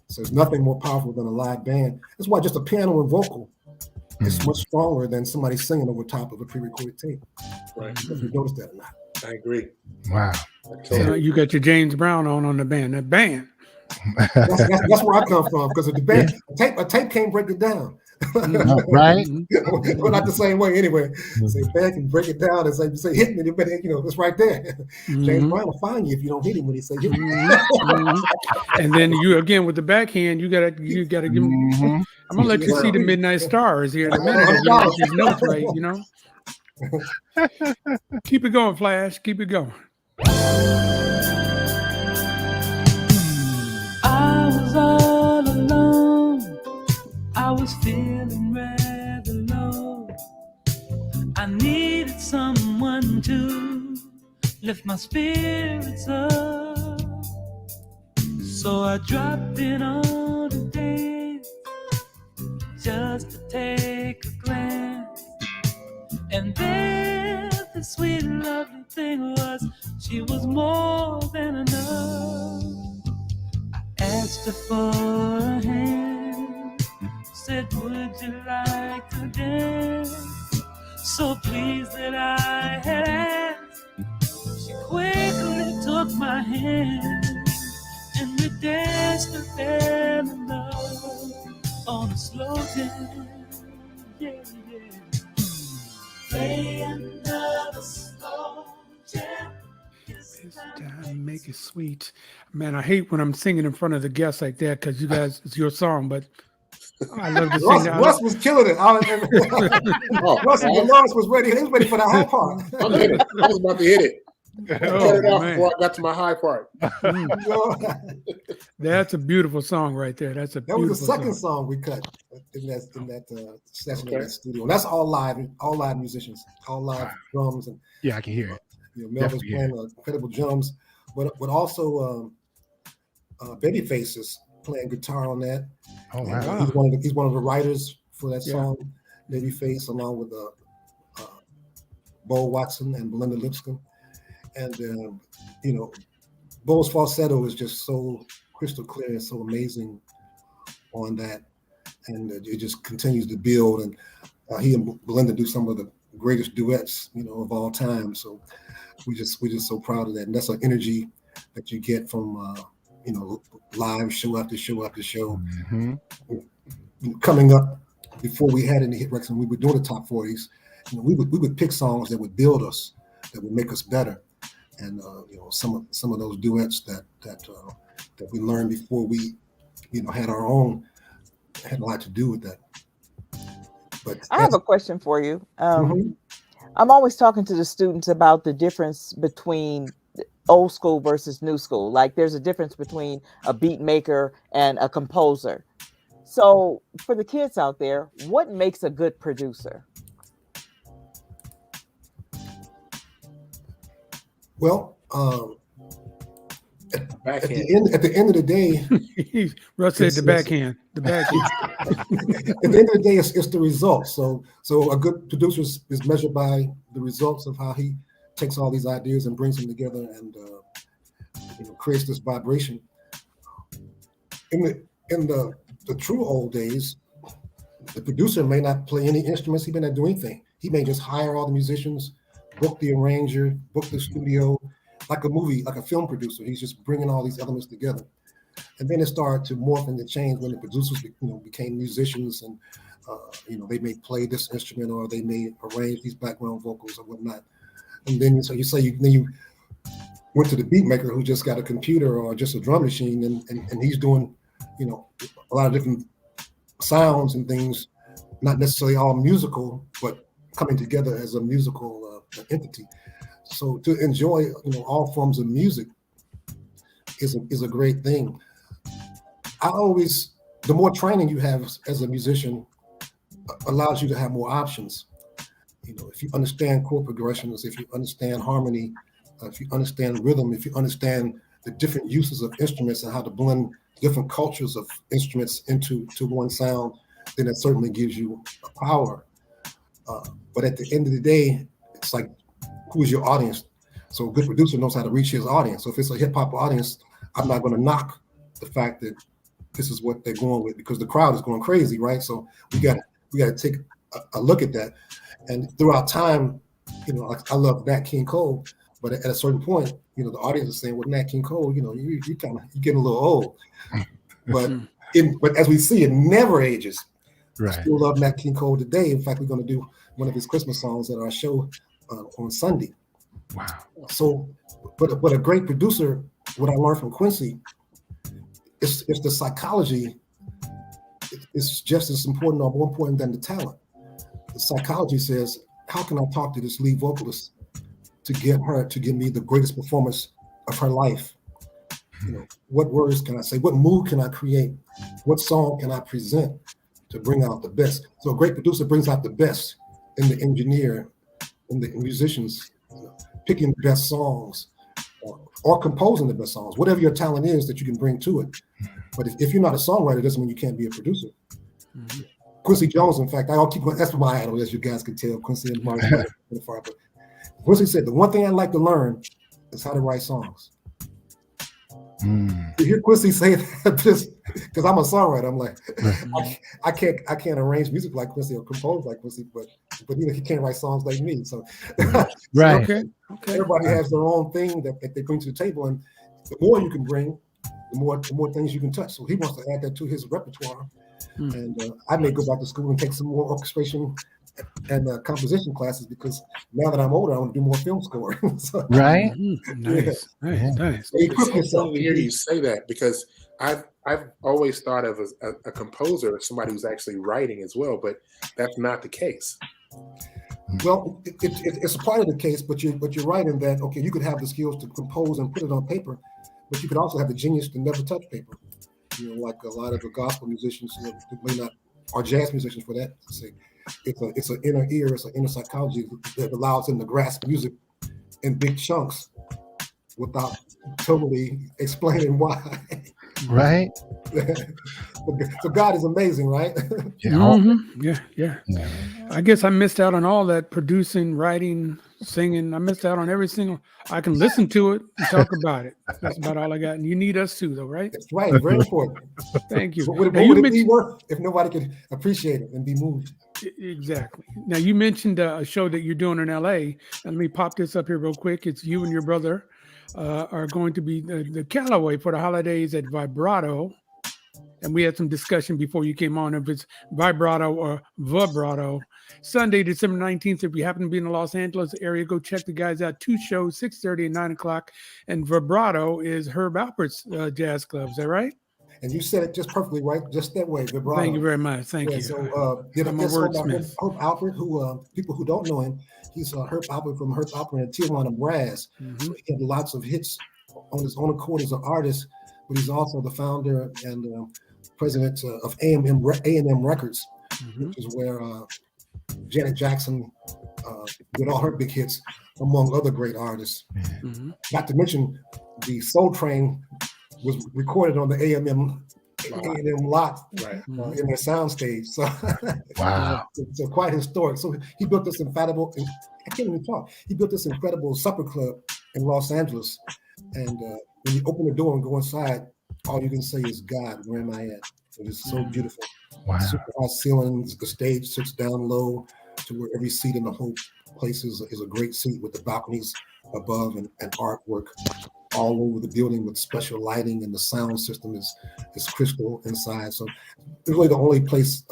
So there's nothing more powerful than a live band. That's why just a piano and vocal is much stronger than somebody singing over top of a pre-recorded tape. Right. If you notice that or not. I agree. Wow. So you got your James Brown on the band. That band. That's where I come from, because the band, a tape can't break it down. Right? We're not the same way anyway. Say band can break it down and say hit me, it's right there. James Brown will find you if you don't hit him when he say hit me. And then you again with the backhand, you gotta give him. I'm gonna let you see the Midnight Stars here in a minute. If you get these notes right, Keep it going, Flash. Keep it going. I was all alone. I was feeling rather low. I needed someone to lift my spirits up. So I dropped in on a date just to take a glance. And there the sweet lovely thing was, she was more than enough. I asked her for a hand, said, would you like to dance? So pleased that I had asked, she quickly took my hand, and we danced and fell in love on a slow dance. Yeah, yeah. Play another slow jam. This time, make it sweet. Man, I hate when I'm singing in front of the guests like that, because you guys, it's your song, but I love to sing Russ, that. Russ was killing it. Russ and Dolores was ready. They was ready for the high part. I'm in it. I was about to hit it. I cut it off man. before I got to my high part. That's a beautiful song right there. That's a That was beautiful the second song. song we cut in that session in that studio. And that's all live musicians, all live drums, and Yeah, I can hear it. Melvin's playing incredible drums, but also Babyface is playing guitar on that. Oh And, wow. he's one of the writers for that song, Babyface, along with Bo Watson and Belinda Lipscomb. And Bo's falsetto is just so crystal clear and so amazing on that, and it just continues to build. And he and Belinda do some of the greatest duets, of all time. So we're just so proud of that, and that's an energy that you get from live show after show after show. Mm-hmm. Coming up, before we had any hit records and we were doing the top 40s, we would pick songs that would build us, that would make us better. And some of those duets that we learned before we had our own had a lot to do with that. But I have a question for you. Mhm. I'm always talking to the students about the difference between old school versus new school. Like there's a difference between a beat maker and a composer. So for the kids out there, what makes a good producer? Well, at the end of the day, Russ said the backhand. The backhand. At the end of the day, it's the results. So a good producer is measured by the results of how he takes all these ideas and brings them together and creates this vibration. In the true old days, the producer may not play any instruments. He may not do anything. He may just hire all the musicians, book the arranger, book the studio, like a movie, like a film producer. He's just bringing all these elements together. And then it started to morph and to change when the producers became musicians, and they may play this instrument or they may arrange these background vocals or whatnot. And then you went to the beat maker who just got a computer or just a drum machine, and he's doing a lot of different sounds and things, not necessarily all musical, but coming together as a musical entity. So to enjoy all forms of music is a great thing. The more training you have as a musician allows you to have more options. If you understand chord progressions, if you understand harmony, if you understand rhythm, if you understand the different uses of instruments and how to blend different cultures of instruments into one sound, then it certainly gives you a power. But at the end of the day, it's like, who is your audience? So a good producer knows how to reach his audience. So if it's a hip hop audience, I'm not going to knock the fact that this is what they're going with, because the crowd is going crazy, right? So we got to take a look at that. And throughout time, like I love Nat King Cole, but at a certain point, the audience is saying, well, Nat King Cole, you're getting a little old. But as we see, it never ages. Right. I still love Nat King Cole today. In fact, we're going to do one of his Christmas songs at our show on Sunday. Wow. So, but a great producer, what I learned from Quincy, it's the psychology. It's just as important or more important than the talent. The psychology says, how can I talk to this lead vocalist to get her to give me the greatest performance of her life? What words can I say? What mood can I create? What song can I present to bring out the best? So a great producer brings out the best in the engineer, in the musicians, picking the best songs or composing the best songs, whatever your talent is that you can bring to it. But if you're not a songwriter, it doesn't mean you can't be a producer. Mm-hmm. Quincy Jones, in fact, that's my idol, as you guys can tell, Quincy and Martin. But Quincy said, the one thing I like to learn is how to write songs. You hear Quincy say that just because I'm a songwriter, I'm like, I can't arrange music like Quincy or compose like Quincy, but he can't write songs like me. So, right. So everybody has their own thing that they bring to the table, and the more you can bring, the more things you can touch. So he wants to add that to his repertoire, and I may go back to school and take some more orchestration and composition classes, because now that I'm older, I want to do more film score. Right. Nice. It's funny to hear you say that, because I've always thought of as a composer as somebody who's actually writing as well, but that's not the case. Well, it's a part of the case, but you're right in that, okay, you could have the skills to compose and put it on paper, but you could also have the genius to never touch paper. You know, like a lot of the gospel musicians who may not, or jazz musicians for that sake, it's an inner ear, it's an inner psychology that allows them to grasp music in big chunks without totally explaining why. Right. So God is amazing, right? Yeah. I guess I missed out on all that producing, writing, singing. I missed out on every single. I can listen to it and talk about it. That's about all I got. And you need us too, though, right? That's right. Very important. Thank you. What would it be worth if nobody could appreciate it and be moved? Exactly. Now, you mentioned a show that you're doing in LA. And let me pop this up here real quick. It's you and your brother are going to be the Calloway for the holidays at Vibrato. And we had some discussion before you came on if it's Vibrato or Vibrato. Sunday, December 19th. If you happen to be in the Los Angeles area, go check the guys out. 2 shows, 6:30 and 9 o'clock. And Vibrato is Herb Alpert's jazz club. Is that right? And you said it just perfectly right, just that way. Vibrato. Thank you very much. Thank you. So, I'm a wordsmith. Herb Alpert, who people who don't know him, he's Herb Alpert from Herb Alpert and Tijuana Brass. So he had lots of hits on his own accord as an artist, but he's also the founder and president of A&M Records, which is where Janet Jackson did all her big hits, among other great artists. Not to mention the Soul Train was recorded on the A&M lot in their soundstage. So, wow. So quite historic. So he built this incredible, I can't even talk. He built this incredible supper club in Los Angeles. And when you open the door and go inside, all you can say is, God, where am I at? It is so beautiful. Wow. Super high ceilings, the stage sits down low to where every seat in the whole place is a great seat with the balconies above and artwork all over the building with special lighting, and the sound system is crystal inside. So it's really the only place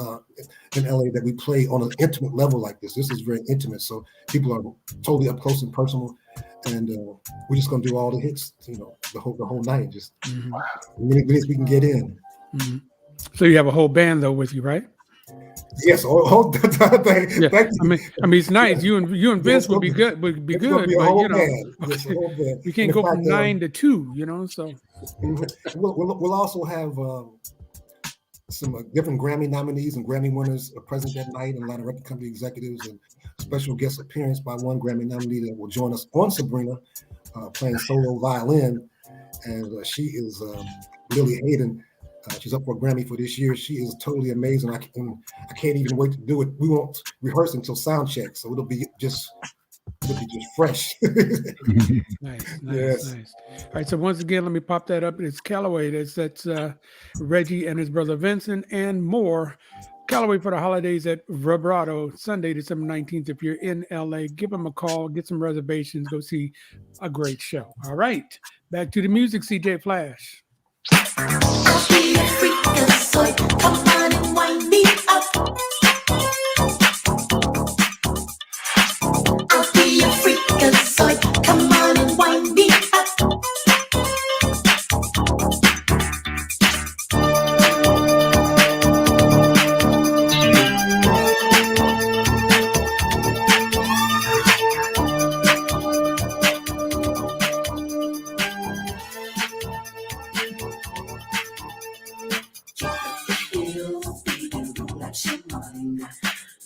in LA that we play on an intimate level like this. This is very intimate, so people are totally up close and personal. And we're just gonna do all the hits, the whole night, just as many minutes we can get in. So you have a whole band though with you, right? Yes. Thank yeah. you. I mean, it's nice. You and Vince would be good. Would be good. But, we can't go from 9 to 2. So we'll also have some different Grammy nominees and Grammy winners present that night, and a lot of record company executives, and special guest appearance by one Grammy nominee that will join us on Sabrina, playing solo violin, and she is Lily Hayden. She's up for a Grammy for this year. She is totally amazing. I can't even wait to do it. We won't rehearse until sound check, so it'll be just fresh. Nice. All right. So once again, let me pop that up. It's Calloway. That's Reggie and his brother Vincent and more. Calloway for the holidays at Vibrato, Sunday, December 19th. If you're in LA, give them a call, get some reservations, go see a great show. All right. Back to the music, CJ Flash. I'll be a freakazoid. Come on and wind me up. I'll be a freakazoid. Come on and wind me up.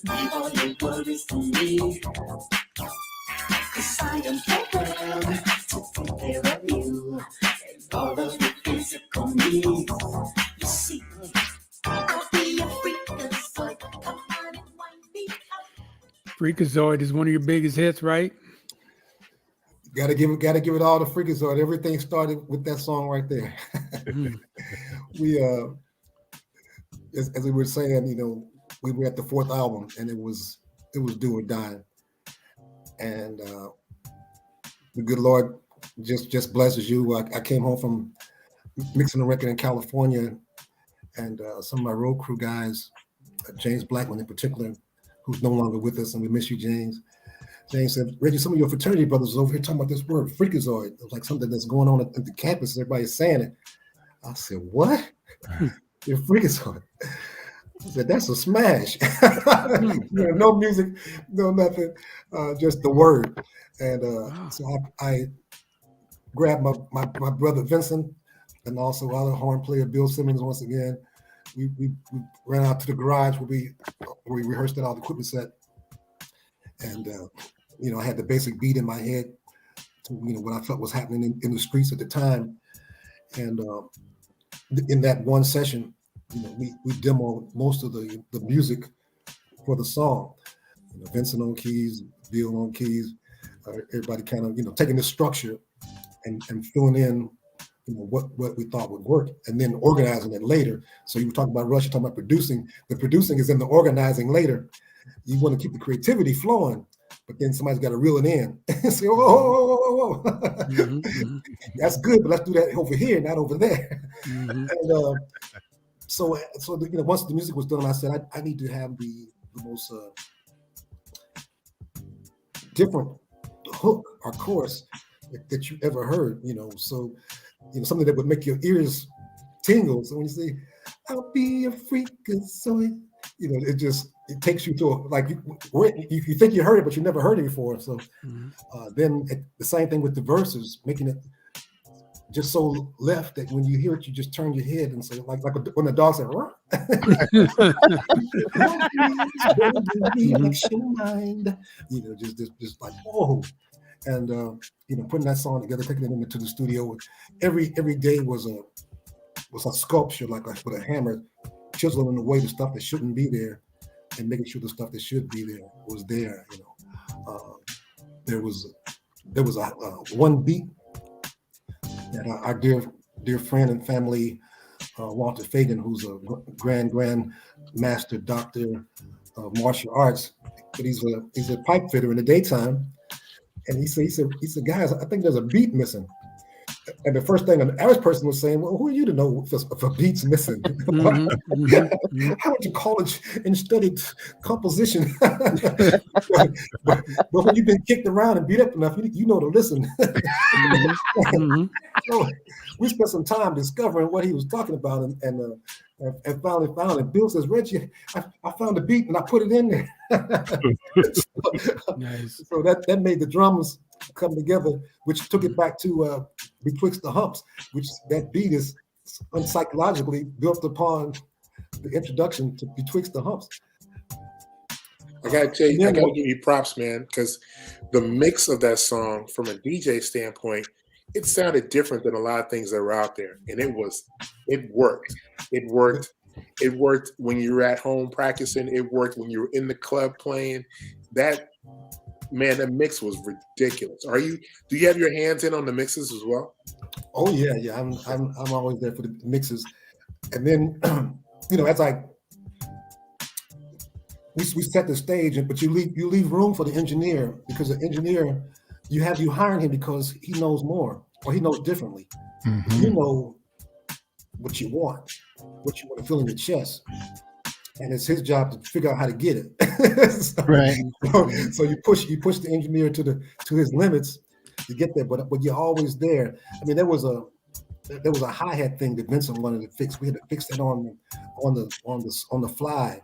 Leave all your worries to me, 'cause I am programmed to take care of you and all of your physical needs. You see, I'll be a freakazoid. Come on and wind me up. Freakazoid is one of your biggest hits, right? Gotta give it all to Freakazoid. Everything started with that song right there. We as we were saying, we were at the 4th album, and it was do or die. And the good Lord just blesses you. I came home from mixing a record in California, and some of my road crew guys, James Blackman in particular, who's no longer with us, and we miss you, James. James said, Reggie, some of your fraternity brothers are over here talking about this word, Freakazoid. It was like something that's going on at the campus. Everybody's saying it. I said, what? You're Freakazoid. I said, that's a smash. No music, no nothing, just the word. And so I grabbed my brother Vincent and also our horn player Bill Simmons once again. We ran out to the garage where we rehearsed it all the equipment set. And, I had the basic beat in my head to, what I felt was happening in the streets at the time. And in that one session, we demoed most of the music for the song. Vincent on keys, Bill on keys, everybody kind of, taking the structure and filling in, what we thought would work, and then organizing it later. So you were talking about Rush, you're talking about producing. The producing is in the organizing later. You want to keep the creativity flowing, but then somebody's got to reel it in and say, whoa. That's good, but let's do that over here, not over there. And so once the music was done, I said, I need to have the most different hook or chorus that you ever heard, so something that would make your ears tingle. So when you say, I'll be a freakazoid, it takes you to you think you heard it, but you never heard it before. So then the same thing with the verses, making it just so left that when you hear it, you just turn your head and say, like when the dog said, just like, whoa. And putting that song together, taking it into the studio. Every day was a sculpture, like with a hammer, chiseling away the stuff that shouldn't be there, and making sure the stuff that should be there was there. There was a one beat that our dear friend and family, Walter Fagan, who's a grand master doctor of martial arts, but he's a pipe fitter in the daytime. And he said, guys, I think there's a beat missing. And the first thing an average person was saying, well, who are you to know if a beat's missing? I went to college and studied composition. but when you've been kicked around and beat up enough, you know to listen. So we spent some time discovering what he was talking about and finally found it. Bill says, Reggie, I found the beat and I put it in there. Nice. So that made the drums come together, which took it back to Betwixt the Humps, which that beat is psychologically built upon the introduction to Betwixt the Humps. I gotta tell you, I gotta give you props, man, because the mix of that song from a DJ standpoint, it sounded different than a lot of things that were out there. And it worked. It worked when you were at home practicing. It worked when you were in the club playing. That mix was ridiculous. Do you have your hands in on the mixes as well? Oh yeah. I'm always there for the mixes. And then as we set the stage, but you leave room for the engineer, because the engineer, you hiring him because he knows more or he knows differently. You know what you want to feel in your chest, and it's his job to figure out how to get it. So you push the engineer to his limits to get there, but you're always there. I mean, there was a hi-hat thing that Vincent wanted to fix. We had to fix it on the fly.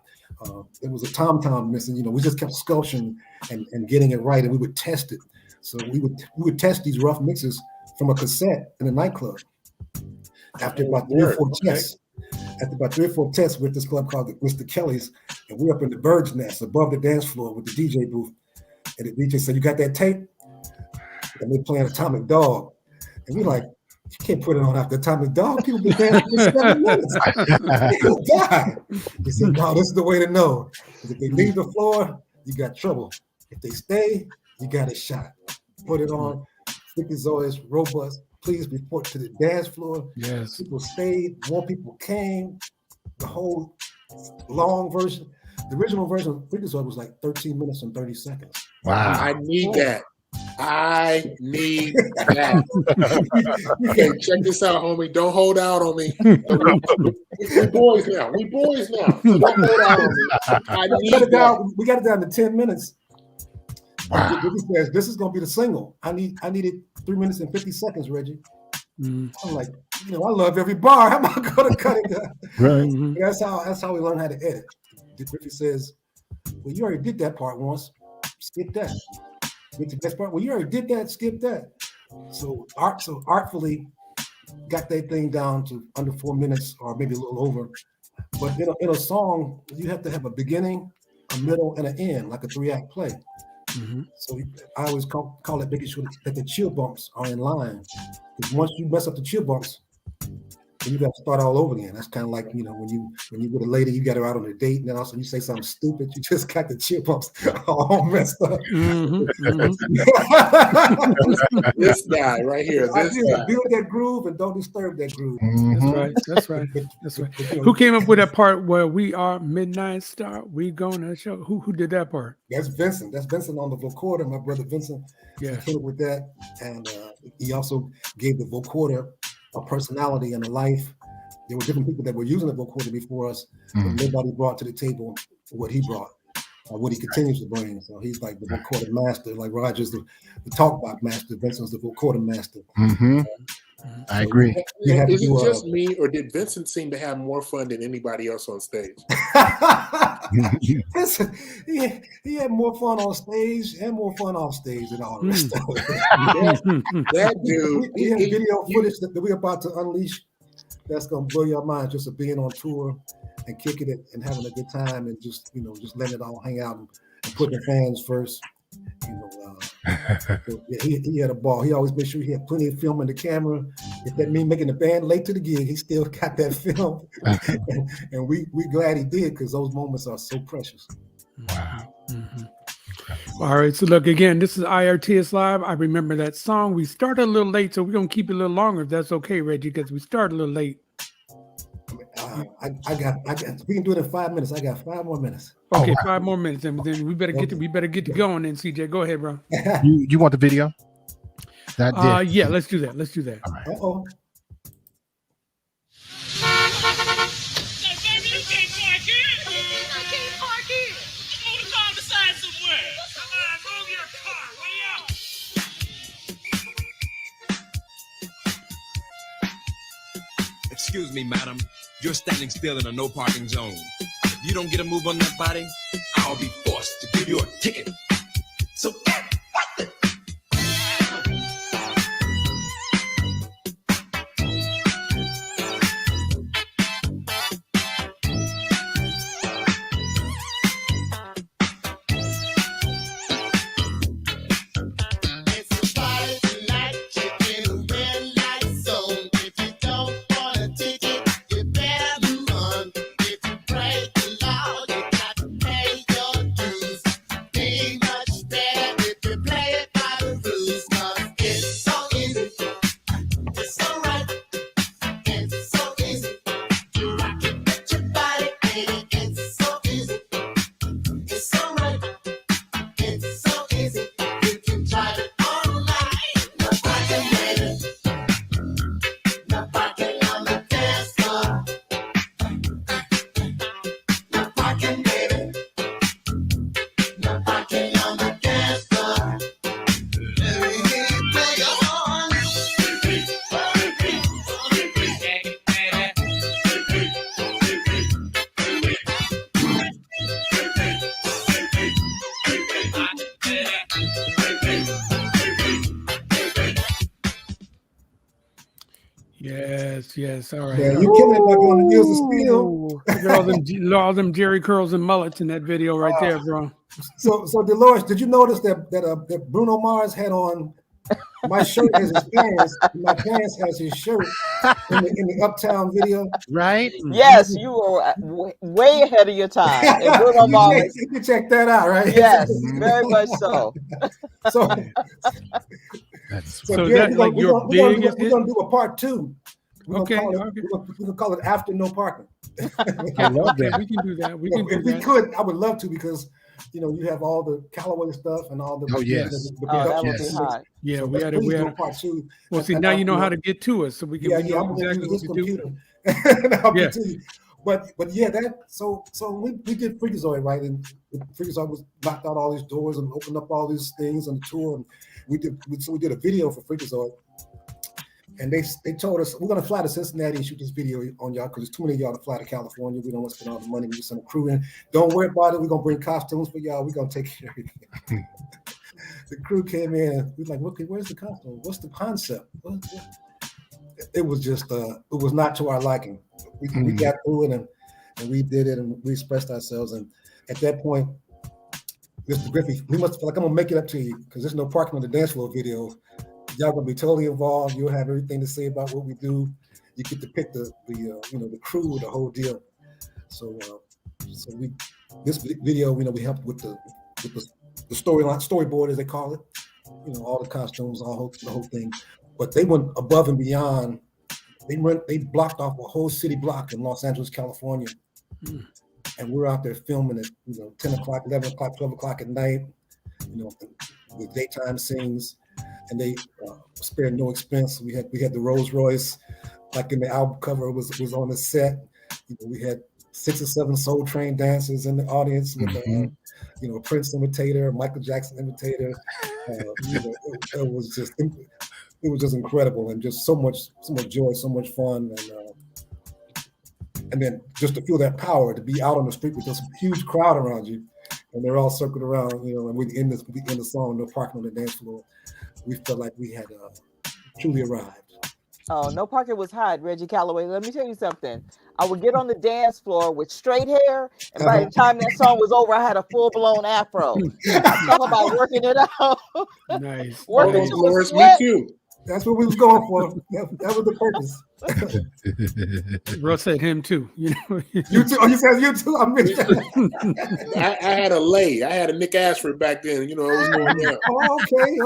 There was a tom-tom missing. We just kept sculpting and getting it right, and we would test it. So we would test these rough mixes from a cassette in a nightclub. After about 3 or 4 tests, with this club called Mr. Kelly's, and we're up in the bird's nest above the dance floor with the DJ booth. And the DJ said, "You got that tape?" And they're playing Atomic Dog. And we're like, "You can't put it on after Atomic Dog. People be dancing for 7 minutes. They'll die." He said, "No, this is the way to know. If they leave the floor, you got trouble. If they stay, you got a shot. Put it on. Freakazoid's robust. Please report to the dance floor." Yes. People stayed. More people came. The whole long version. The original version of Freakazoid was like 13 minutes and 30 seconds. Wow. I need that. Okay, check this out, homie. Don't hold out on me. We boys now. So don't hold out on me. We got it down to 10 minutes. Wow. This is going to be the single. I needed 3 minutes and 50 seconds, Reggie. I'm like, I love every bar. How am I going to cut it down? Right. Mhm. That's how we learn how to edit. Ricky says, well, you already did that part once. Skip that. Get to the next part. Well, you already did that. Skip that. So artfully got that thing down to under 4 minutes or maybe a little over. But in a song, you have to have a beginning, a middle, and an end, like a 3-act play. Mhm. So I always call it making sure that the chill bumps are in line. Because once you mess up the chill bumps, then you got to start all over again. That's kind of like, when you with a lady, you got her out on a date, and then also you say something stupid, you just got the chill bumps all messed up. Mhm. Mhm. This guy right here. This guy. Build that groove and don't disturb that groove. Mhm. That's right. That's right. Who came up with that part where we are midnight star? We gonna show. Who did that part? That's Vincent. That's Vincent on the vocoder. My brother Vincent. Yeah. He came up with that, and he also gave the vocoder a personality and a life. There were different people that were using the vocoder before us, but nobody brought to the table what he brought, what he continues to bring. So he's like the vocoder master, like Roger's the talkback master. Vincent's the vocoder master. Mm-hmm. I agree. Is it just me, or did Vincent seem to have more fun than anybody else on stage? Listen, he had more fun on stage and more fun off stage than all the rest of it. That dude. We have video footage that we're about to unleash that's gonna blow your mind, just of being on tour and kicking it and having a good time and just letting it all hang out and putting the fans first. So he had a ball. He always made sure he had plenty of film in the camera. If that means making the band late to the gig, he still got that film. and we glad he did, because those moments are so precious. Wow. Mm-hmm. All right. So look, again, this is IRTS Live. I remember that song. We started a little late, so we're gonna keep it a little longer if that's okay, Reggie, because we started a little late. I got. We can do it in 5 minutes. I got 5 more minutes. Okay, 5 more minutes, and then we better get to going. Then CJ, go ahead, bro. You want the video? Yeah, let's do that. All right. Uh-oh. Excuse me, madam. You're standing still in a no parking zone. If you don't get a move on that body, I'll be forced to give you a ticket. So get with it. Yes. All right. Yeah, you killing it by doing the wheels of steel. Look at all them Jerry curls and mullets in that video right there, bro. So Dolores, did you notice that Bruno Mars had on my shirt as his pants, and my pants as his shirt in the Uptown video? Right? Yes, you were way ahead of your time. And Bruno Mars. You can check that out, right? Yes, very much so. So that's like your biggest hit? We're gonna do a part 2. We're Okay. gonna call it After No Parking. I love that. We can do that. If we could, I would love to, because you have all the Calloway stuff and all the Oh, yes. That would be hot. Yeah, So we had please do a part 2. Well, see, now you know how to get to us, so we can. Yeah, we know I'm gonna exactly use what this to do. computer. And I'll Yeah. continue. But yeah, so we did Freakazoid, right? And Freakazoid was knocked out all these doors and opened up all these things on the tour, and we did a video for Freakazoid. And they told us, we're going to fly to Cincinnati and shoot this video on y'all because there's too many of y'all to fly to California. We don't want to spend all the money. We just send a crew in. Don't worry about it. We're going to bring costumes for y'all. We're going to take care of it. The crew came in. We were like, okay, where's the costume? What's the concept? It was just, it was not to our liking. We got through it and we did it and we expressed ourselves. And at that point, Mr. Griffey, we must feel like I'm going to make it up to you because there's no parking on the dance floor video. Y'all gonna be totally involved. You'll have everything to say about what we do. You get to pick the crew, the whole deal. So this video, we helped with the storyboard as they call it. All the costumes, the whole thing. But they went above and beyond. They blocked off a whole city block in Los Angeles, California, and we're out there filming at 10 o'clock, 11 o'clock, 12 o'clock at night. With daytime scenes. And they spared no expense. We had the Rolls Royce, like in the album cover, was on the set. We had 6 or 7 Soul Train dancers in the audience with a Prince imitator, Michael Jackson imitator. It was just incredible and just so much joy, so much fun, and then just to feel that power to be out on the street with this huge crowd around you, and they're all circled around, and we end the song, no parking on the dance floor. We felt like we had truly arrived. Oh, no parking was hot, Reggie Calloway. Let me tell you something. I would get on the dance floor with straight hair, and by the time that song was over, I had a full-blown afro. Talk about working it out. Nice. Working to a sweat. Me too. That's what we was going for. That was the purpose. Bro said him too. You too. Oh, you said you too. I had a lay. I had a Nick Ashford back then. It was going down. Oh, okay.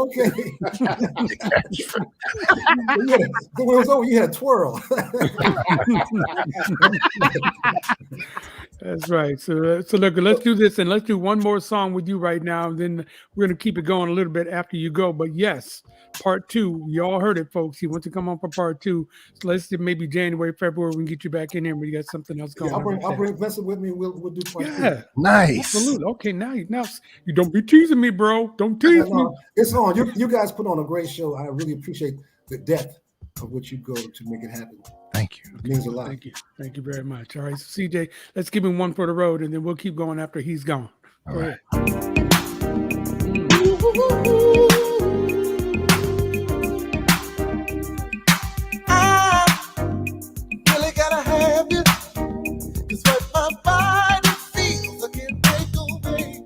When it was over, you had a twirl. That's right. So look, let's do this, and let's do one more song with you right now. And then we're gonna keep it going a little bit after you go. But yes, part 2. You all heard it, folks. He wants to come on for part 2. So let's see, maybe January, February, we can get you back in here. We got something else going on. I'll bring Vincent with me. We'll do part 2. Yeah, nice. Absolutely. Okay, now you don't be teasing me, bro. Don't tease me. It's on. You guys put on a great show. I really appreciate the depth of what you go to make it happen. Thank you. It means a lot. Thank you very much. All right, so CJ, let's give him one for the road, and then we'll keep going after he's gone. All right. I really gotta have you, 'cause what my body feels I can't take away.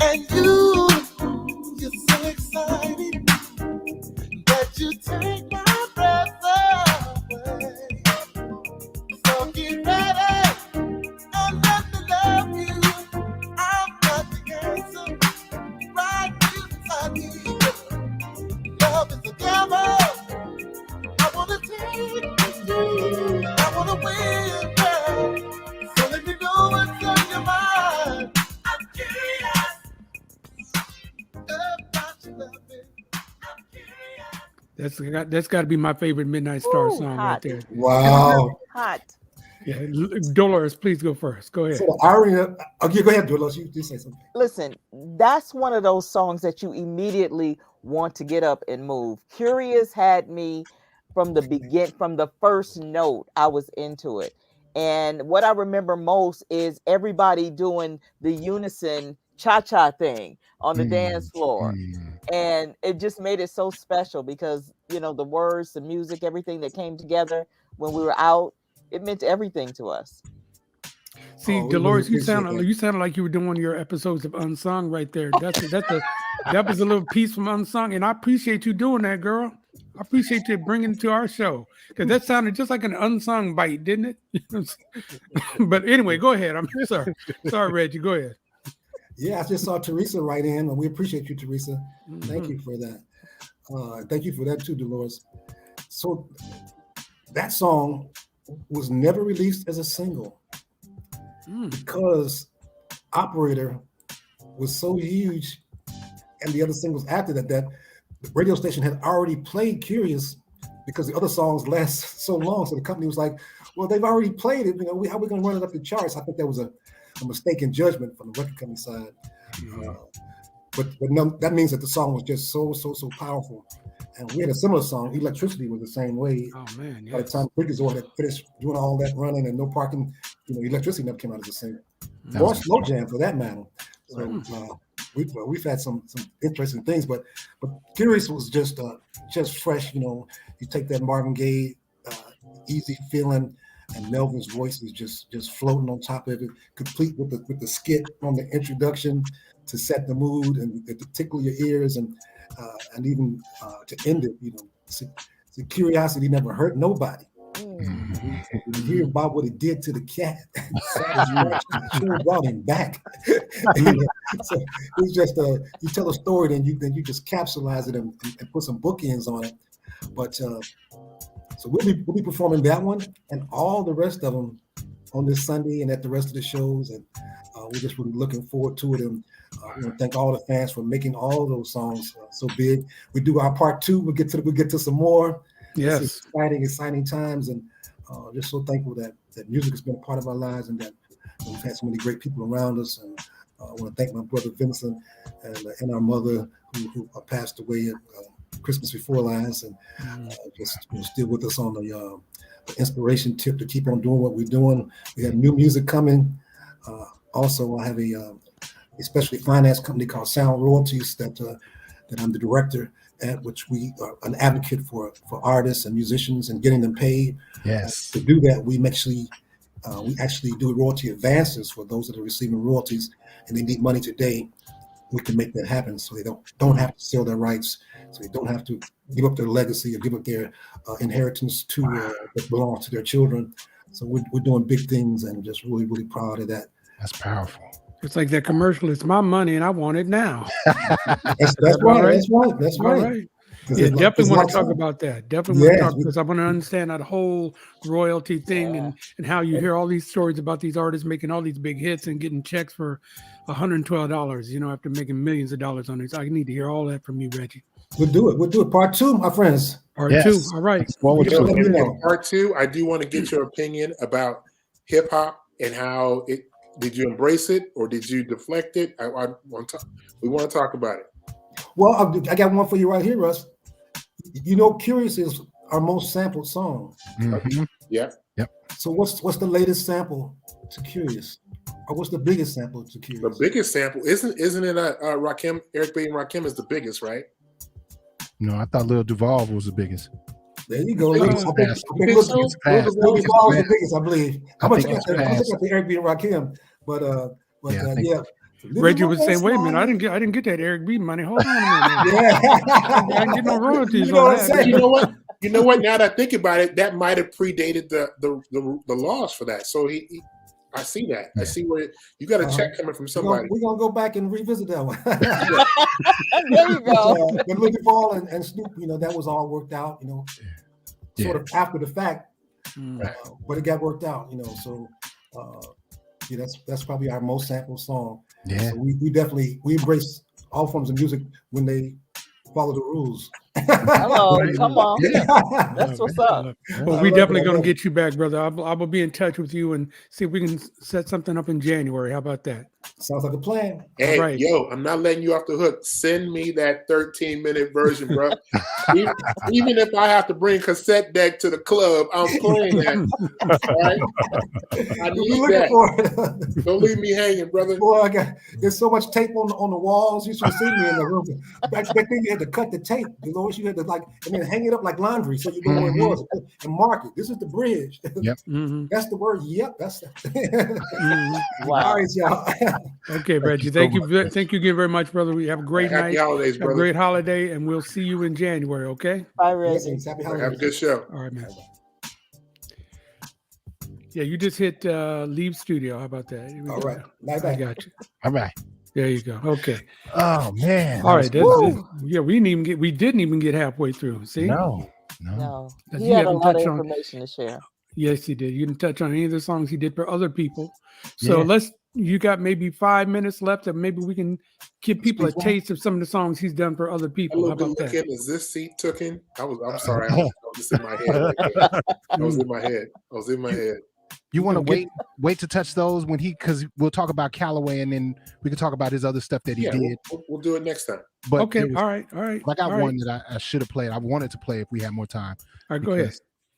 And you're so exciting that you take my breath away. So get ready and let me love you. I've got the answer right inside me. Love is the devil. I wanna take you. I wanna win, girl. So let me know what's on your mind. I'm curious about your loving. I'm curious. That's got to be my favorite Midnight Star song hot. right there. Wow. Hot. Yeah, Dolores, please go first. Go ahead. So the irony. Okay, go ahead, Dolores. You say something. Listen, that's one of those songs that you immediately want to get up and move. Curious had me from the first note. I was into it. And what I remember most is everybody doing the unison cha-cha thing on the dance floor. And it just made it so special because, the words, the music, everything that came together when we were out, it meant everything to us. See, Dolores, you sounded like you were doing one of your episodes of Unsung right there. That was a little piece from Unsung, and I appreciate you doing that, girl. I appreciate you bringing it to our show because that sounded just like an unsung bite, didn't it? But anyway, go ahead. I'm sorry, Reggie. Go ahead. Yeah, I just saw Teresa write in, and we appreciate you, Teresa. Thank you for that. Thank you for that too, Dolores. So that song was never released as a single because Operator was so huge, and the other singles after that the radio station had already played Curious because the other songs last so long. So the company was like, well, they've already played it. How are we going to run it up the charts? I think that was a mistake in judgment from the record company side. But no, that means that the song was just so powerful. And we had a similar song. Electricity was the same way. Oh man, By the time Freakazoid had finished doing all that running and no parking, electricity never came out as the same. Or Slow Jam for that matter. So we've had some interesting things, but Curious was just fresh. You take that Marvin Gaye easy feeling, and Melvin's voice is just floating on top of it, complete with the skit on the introduction to set the mood and to tickle your ears and even to end it. The curiosity never hurt nobody. You hear about what it did to the cat. Sure brought him back. So it's just you tell a story, then you just capsulize it and put some bookends on it. But so we'll be performing that one and all the rest of them on this Sunday and at the rest of the shows, and we're just really looking forward to it. And we want to thank all the fans for making all those songs so big. We do our part 2. We'll get to some more. Yes, it's exciting times, and just so thankful that music has been a part of our lives, and that we've had so many great people around us. And I want to thank my brother Vincent and our mother who passed away at Christmas Before Last, and just still with us on the inspiration tip to keep on doing what we're doing. We have new music coming. Also, I have a especially finance company called Sound Royalties that I'm the director at, which we are an advocate for artists and musicians and getting them paid. Yes. To do that, we actually do royalty advances for those that are receiving royalties and they need money today. We can make that happen, so they don't have to sell their rights, so they don't have to give up their legacy or give up their inheritance that belongs to their children. So we're doing big things, and just really, really proud of that. That's powerful. It's like that commercial. It's my money, and I want it now. That's right. That's right. Yeah, definitely want to talk about that. Definitely want to talk, because I want to understand that whole royalty thing and how you hear all these stories about these artists making all these big hits and getting checks for $112, after making millions of dollars on it. So I need to hear all that from you, Reggie. We'll do it. Part 2, my friends. Part 2. All right. Part 2, I do want to get your opinion about hip hop and how it. Did you embrace it or did you deflect it? We want to talk about it. Well, I got one for you right here, Russ. Curious is our most sampled song. Mm-hmm. Yeah. Yep. So what's the latest sample to Curious? Or what's the biggest sample to Curious? The biggest sample isn't it Rakim? Eric B. and Rakim is the biggest, right? No, I thought Lil Duval was the biggest. There you go. I think Lil Duval is the biggest, I believe. I'm gonna check out the Eric B. and Rakim, but yeah. Reggie was saying, "Wait a minute, I didn't get that Eric B money. Hold on a minute. I didn't get no royalties on that." You know what? Now that I think about it, that might have predated the laws for that. So I see that. I see where you got a check coming from somebody. We're gonna go back and revisit that one. There you go. But Lil Duval and Snoop, that was all worked out. Sort of after the fact, but it got worked out. So. That's probably our most sampled song. Yeah, so we definitely embrace all forms of music when they follow the rules. Hello, come on. Yeah. That's what's up. Well, we definitely going to get you back, brother. I will be in touch with you and see if we can set something up in January. How about that? Sounds like a plan. Hey, yo, I'm not letting you off the hook. Send me that 13-minute version, bro. Even if I have to bring cassette deck to the club, I'm playing that. All right? I need that. Don't leave me hanging, brother. Boy, there's so much tape on the walls. You should have seen me in the room. Back then, you had to cut the tape. You had to and then hang it up like laundry so you know where it was and mark it. This is the bridge. Yep. That's the word. Yep. That's Wow. All right, y'all. Okay, Reggie. Thank you again very much, brother. We have a great night. Happy holidays, brother. A great holiday, and we'll see you in January. Okay. Bye, Reggie. Happy holidays. Have a good show. All right, man. Yeah, you just hit leave studio. How about that? All right. Bye-bye. I got you. Bye-bye. There you go. Okay. Oh man. All right. We didn't even get halfway through. See? No. He had a lot of information to share. Yes, he did. You didn't touch on any of the songs he did for other people. So you got maybe 5 minutes left, and maybe we can give people a taste of some of the songs he's done for other people. How about that? Is this seat taken? I'm sorry. I was just in my head. I was in my head. You want to wait to touch those when because we'll talk about Calloway and then we can talk about his other stuff that he did. We'll do it next time. But okay, all right. I got one that I should have played. I wanted to play if we had more time. All right, go ahead.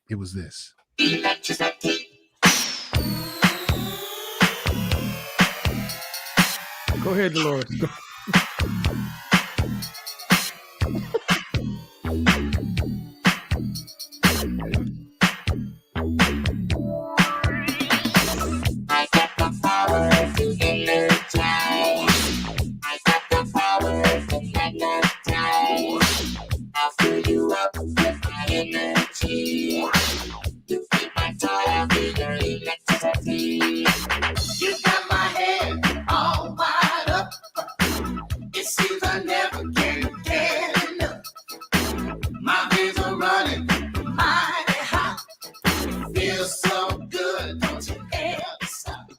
It was this. Go ahead, Dolores. You got my head all wired up. It seems I never can get enough. My veins are running mighty hot. Feels so good, don't you ever stop.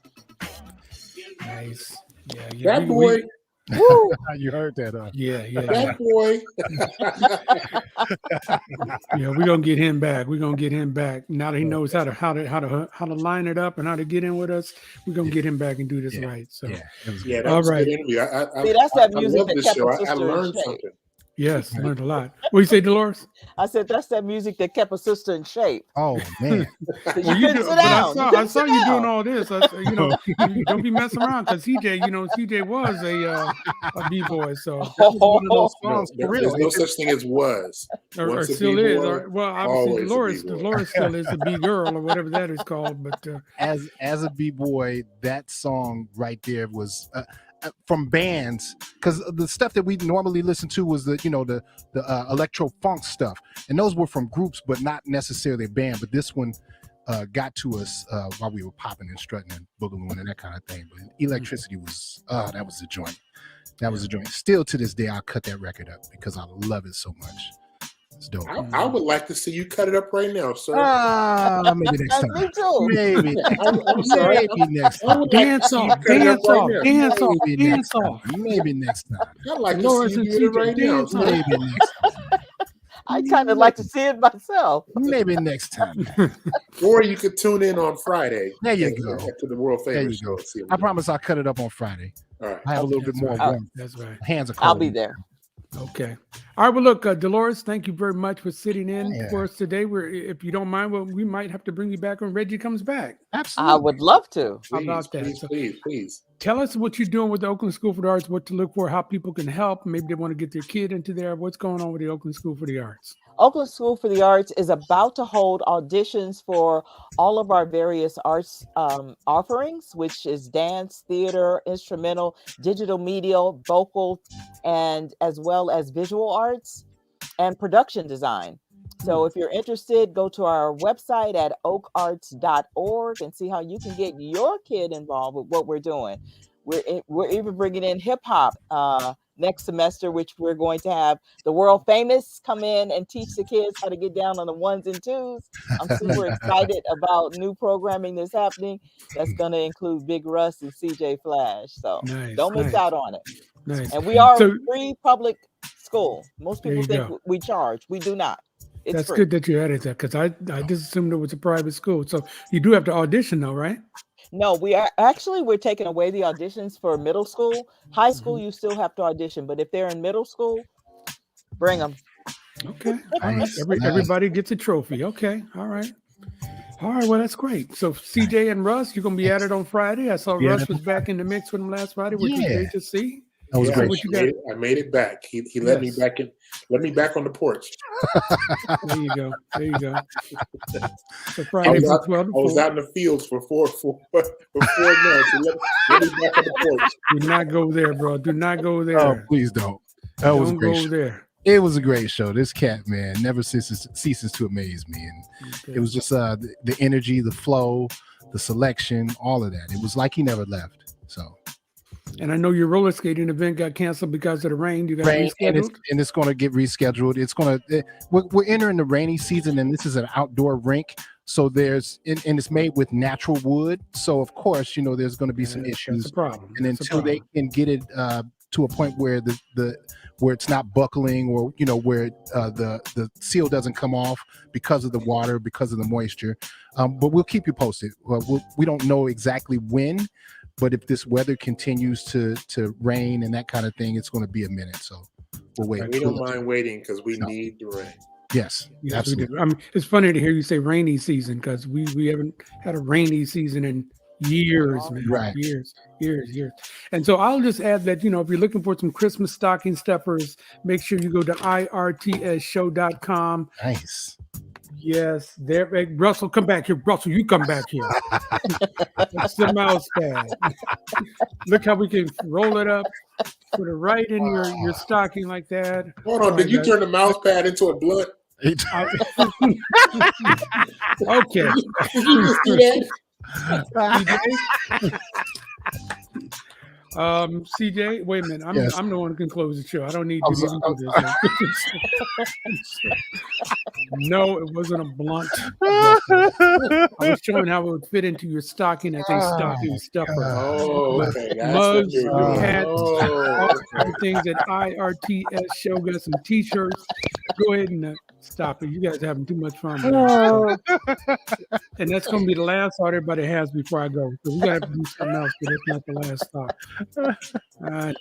Nice. Yeah, That boy. Woo! You heard that, Yeah. That boy. Yeah, we're gonna get him back. Now that he knows how to line it up and how to get in with us. We're gonna get him back and do this right. So that all was right. a good interview. See, that's that music love that this kept show. a I sister in learned shape. something. Yes, learned a lot. What do you say, Dolores? I said that's that music that kept a sister in shape. Oh man. So Well, you couldn't sit but down. I saw you doing all this. Don't be messing around because CJ was a b-boy. So One of those songs for There's real. no such thing as was. or Once a still is. B-boy, Or, well, obviously always a B-boy. Dolores still is a b-girl or whatever that is called. But As a b-boy, that song right there was from bands, because the stuff that we normally listen to was the electro funk stuff, and those were from groups but not necessarily a band. But this one got to us while we were popping and strutting and boogalooing and that kind of thing. But Electricity was that was the joint. That was the joint. Still to this day, I'll cut that record up because I love it so much. It's dope. I would like to see you cut it up right now, sir. Maybe next time. Me too. Maybe. I'm sorry. Maybe next time. dance off. Maybe next time. I'd like to Dolores see you and do it right now. dance off. Maybe next time. I kind of like to see it myself. Maybe next time. Or you could tune in on Friday. There you go. To the world There famous you go. show. See I promise I'll cut it up on Friday. All right. I have a little bit more warmth. That's right. Hands are cold. I'll be there. Okay. All right. Well, look, Dolores, thank you very much for sitting in for us today. If you don't mind, we might have to bring you back when Reggie comes back. Absolutely. I would love to. How about that? Please. Tell us what you're doing with the Oakland School for the Arts, what to look for, how people can help. Maybe they want to get their kid into there. What's going on with the Oakland School for the Arts? Oakland School for the Arts is about to hold auditions for all of our various arts offerings, which is dance, theater, instrumental, digital media, vocal, and as well as visual arts and production design. So if you're interested, go to our website at oakarts.org and see how you can get your kid involved with what we're doing. We're even bringing in hip hop next semester, which we're going to have the world famous come in and teach the kids how to get down on the ones and twos. I'm super excited about new programming that's happening. That's going to include Big Russ and CJ Flash. So don't miss out on it. Nice. And we are a free public school. Most people think we charge. We do not. It's That's free. good that you added that because I just assumed it was a private school. So you do have to audition though, right? No, we're taking away the auditions for middle school. High school, you still have to audition, but if they're in middle school, bring them. Okay. All right. Everybody gets a trophy. Okay. All right. Well, that's great. So CJ and Russ, you're gonna be at it on Friday. I saw Russ was back in the mix with him last Friday, which was great to see. That was great. I made it back. He let me back in. Let me back on the porch. There you go. So I Friday was out in the fields for 4 months. Let me back on the porch. Do not go there, bro. Do not go there. Oh, please don't. That was a great go show. there. It was a great show. This cat, man, never ceases to amaze me. And it was just the energy, the flow, the selection, all of that. It was like he never left. So. And I know your roller skating event got canceled because of the rain. You got rescheduled? And it's going to get rescheduled. It's going to. We're entering the rainy season, and this is an outdoor rink. So and it's made with natural wood. So of course, there's going to be some issues. That's a problem. And until they can get it to a point where where it's not buckling, or where the seal doesn't come off because of the water, because of the moisture. But we'll keep you posted. We don't know exactly when, but if this weather continues to rain and that kind of thing, it's going to be a minute. So we'll wait. We don't mind waiting because we need the rain. Yes, absolutely. I mean, it's funny to hear you say rainy season, because we haven't had a rainy season in years, man. Right. Years. And so I'll just add that, if you're looking for some Christmas stocking stuffers, make sure you go to irtsshow.com. Nice. Yes, there. Russell, come back here. Russell, you come back here. That's the mouse pad. Look how we can roll it up, put it right in your stocking like that. Hold on, did you turn the mouse pad into a blunt? Okay. Did you just do that? CJ, wait a minute. I'm the one who can close the show. I don't need you to do this. No, it wasn't a blunt. I was showing how it would fit into your stocking as a stocking stuffer. Oh, okay. Mugs, hats, all the things at IRTS show. Got some t-shirts. Go ahead and stop it. You guys are having too much fun. And that's going to be the last thought everybody has before I go. So we got to do something else, but it's not the last thought.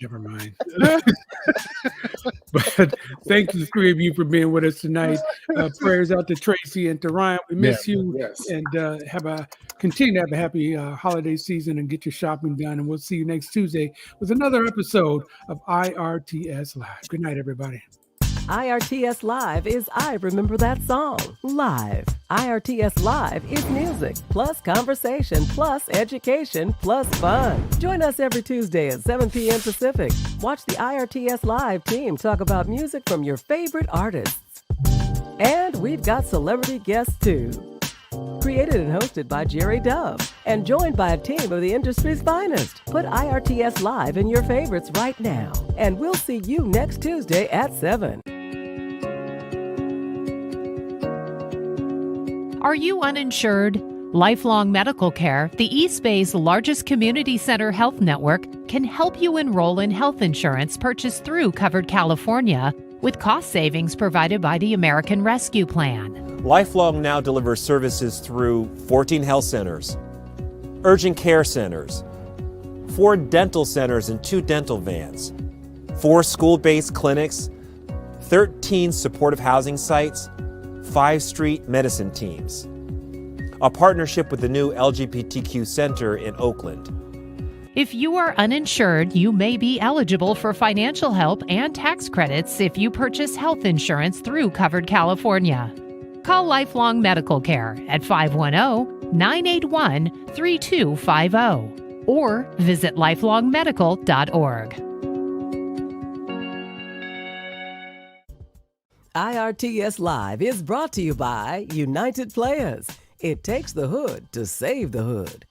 Never mind. But thank you, three of you, for being with us tonight. Prayers out to Tracy and to Ryan. We miss you. Yes. And continue to have a happy holiday season and get your shopping done. And we'll see you next Tuesday with another episode of IRTS Live. Good night, everybody. IRTS Live is I Remember That Song live. IRTS Live is music, plus conversation, plus education, plus fun. Join us every Tuesday at 7 p.m. Pacific. Watch the IRTS Live team talk about music from your favorite artists. And we've got celebrity guests too. Created and hosted by Jerry Dove and joined by a team of the industry's finest. Put IRTS Live in your favorites right now. And we'll see you next Tuesday at 7. Are you uninsured? Lifelong Medical Care, the East Bay's largest community center health network, can help you enroll in health insurance purchased through Covered California with cost savings provided by the American Rescue Plan. Lifelong now delivers services through 14 health centers, urgent care centers, 4 dental centers and 2 dental vans, 4 school-based clinics, 13 supportive housing sites, 5 street medicine teams, a partnership with the new LGBTQ Center in Oakland. If you are uninsured, you may be eligible for financial help and tax credits if you purchase health insurance through Covered California. Call Lifelong Medical Care at 510-981-3250 or visit lifelongmedical.org. IRTS Live is brought to you by United Players. It takes the hood to save the hood.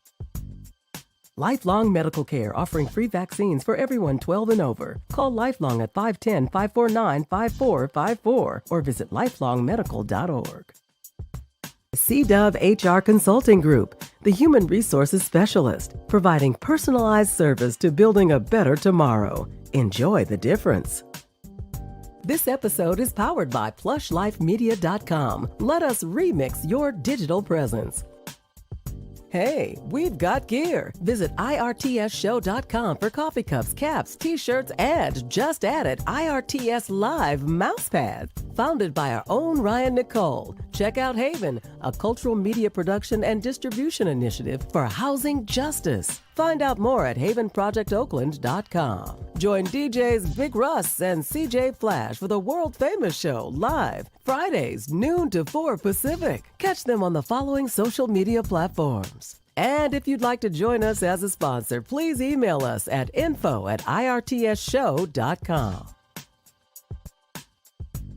Lifelong Medical Care, offering free vaccines for everyone 12 and over. Call Lifelong at 510-549-5454 or visit lifelongmedical.org. C-Dove HR Consulting Group, the human resources specialist, providing personalized service to building a better tomorrow. Enjoy the difference. This episode is powered by PlushLifeMedia.com. Let us remix your digital presence. Hey, we've got gear. Visit IRTSShow.com for coffee cups, caps, t-shirts, and just added IRTS Live mouse pads. Founded by our own Ryan Nicole. Check out Haven, a cultural media production and distribution initiative for housing justice. Find out more at havenprojectoakland.com. Join DJs Big Russ and CJ Flash for the world-famous show live Fridays, noon to 4 Pacific. Catch them on the following social media platforms. And if you'd like to join us as a sponsor, please email us at info@irtsshow.com.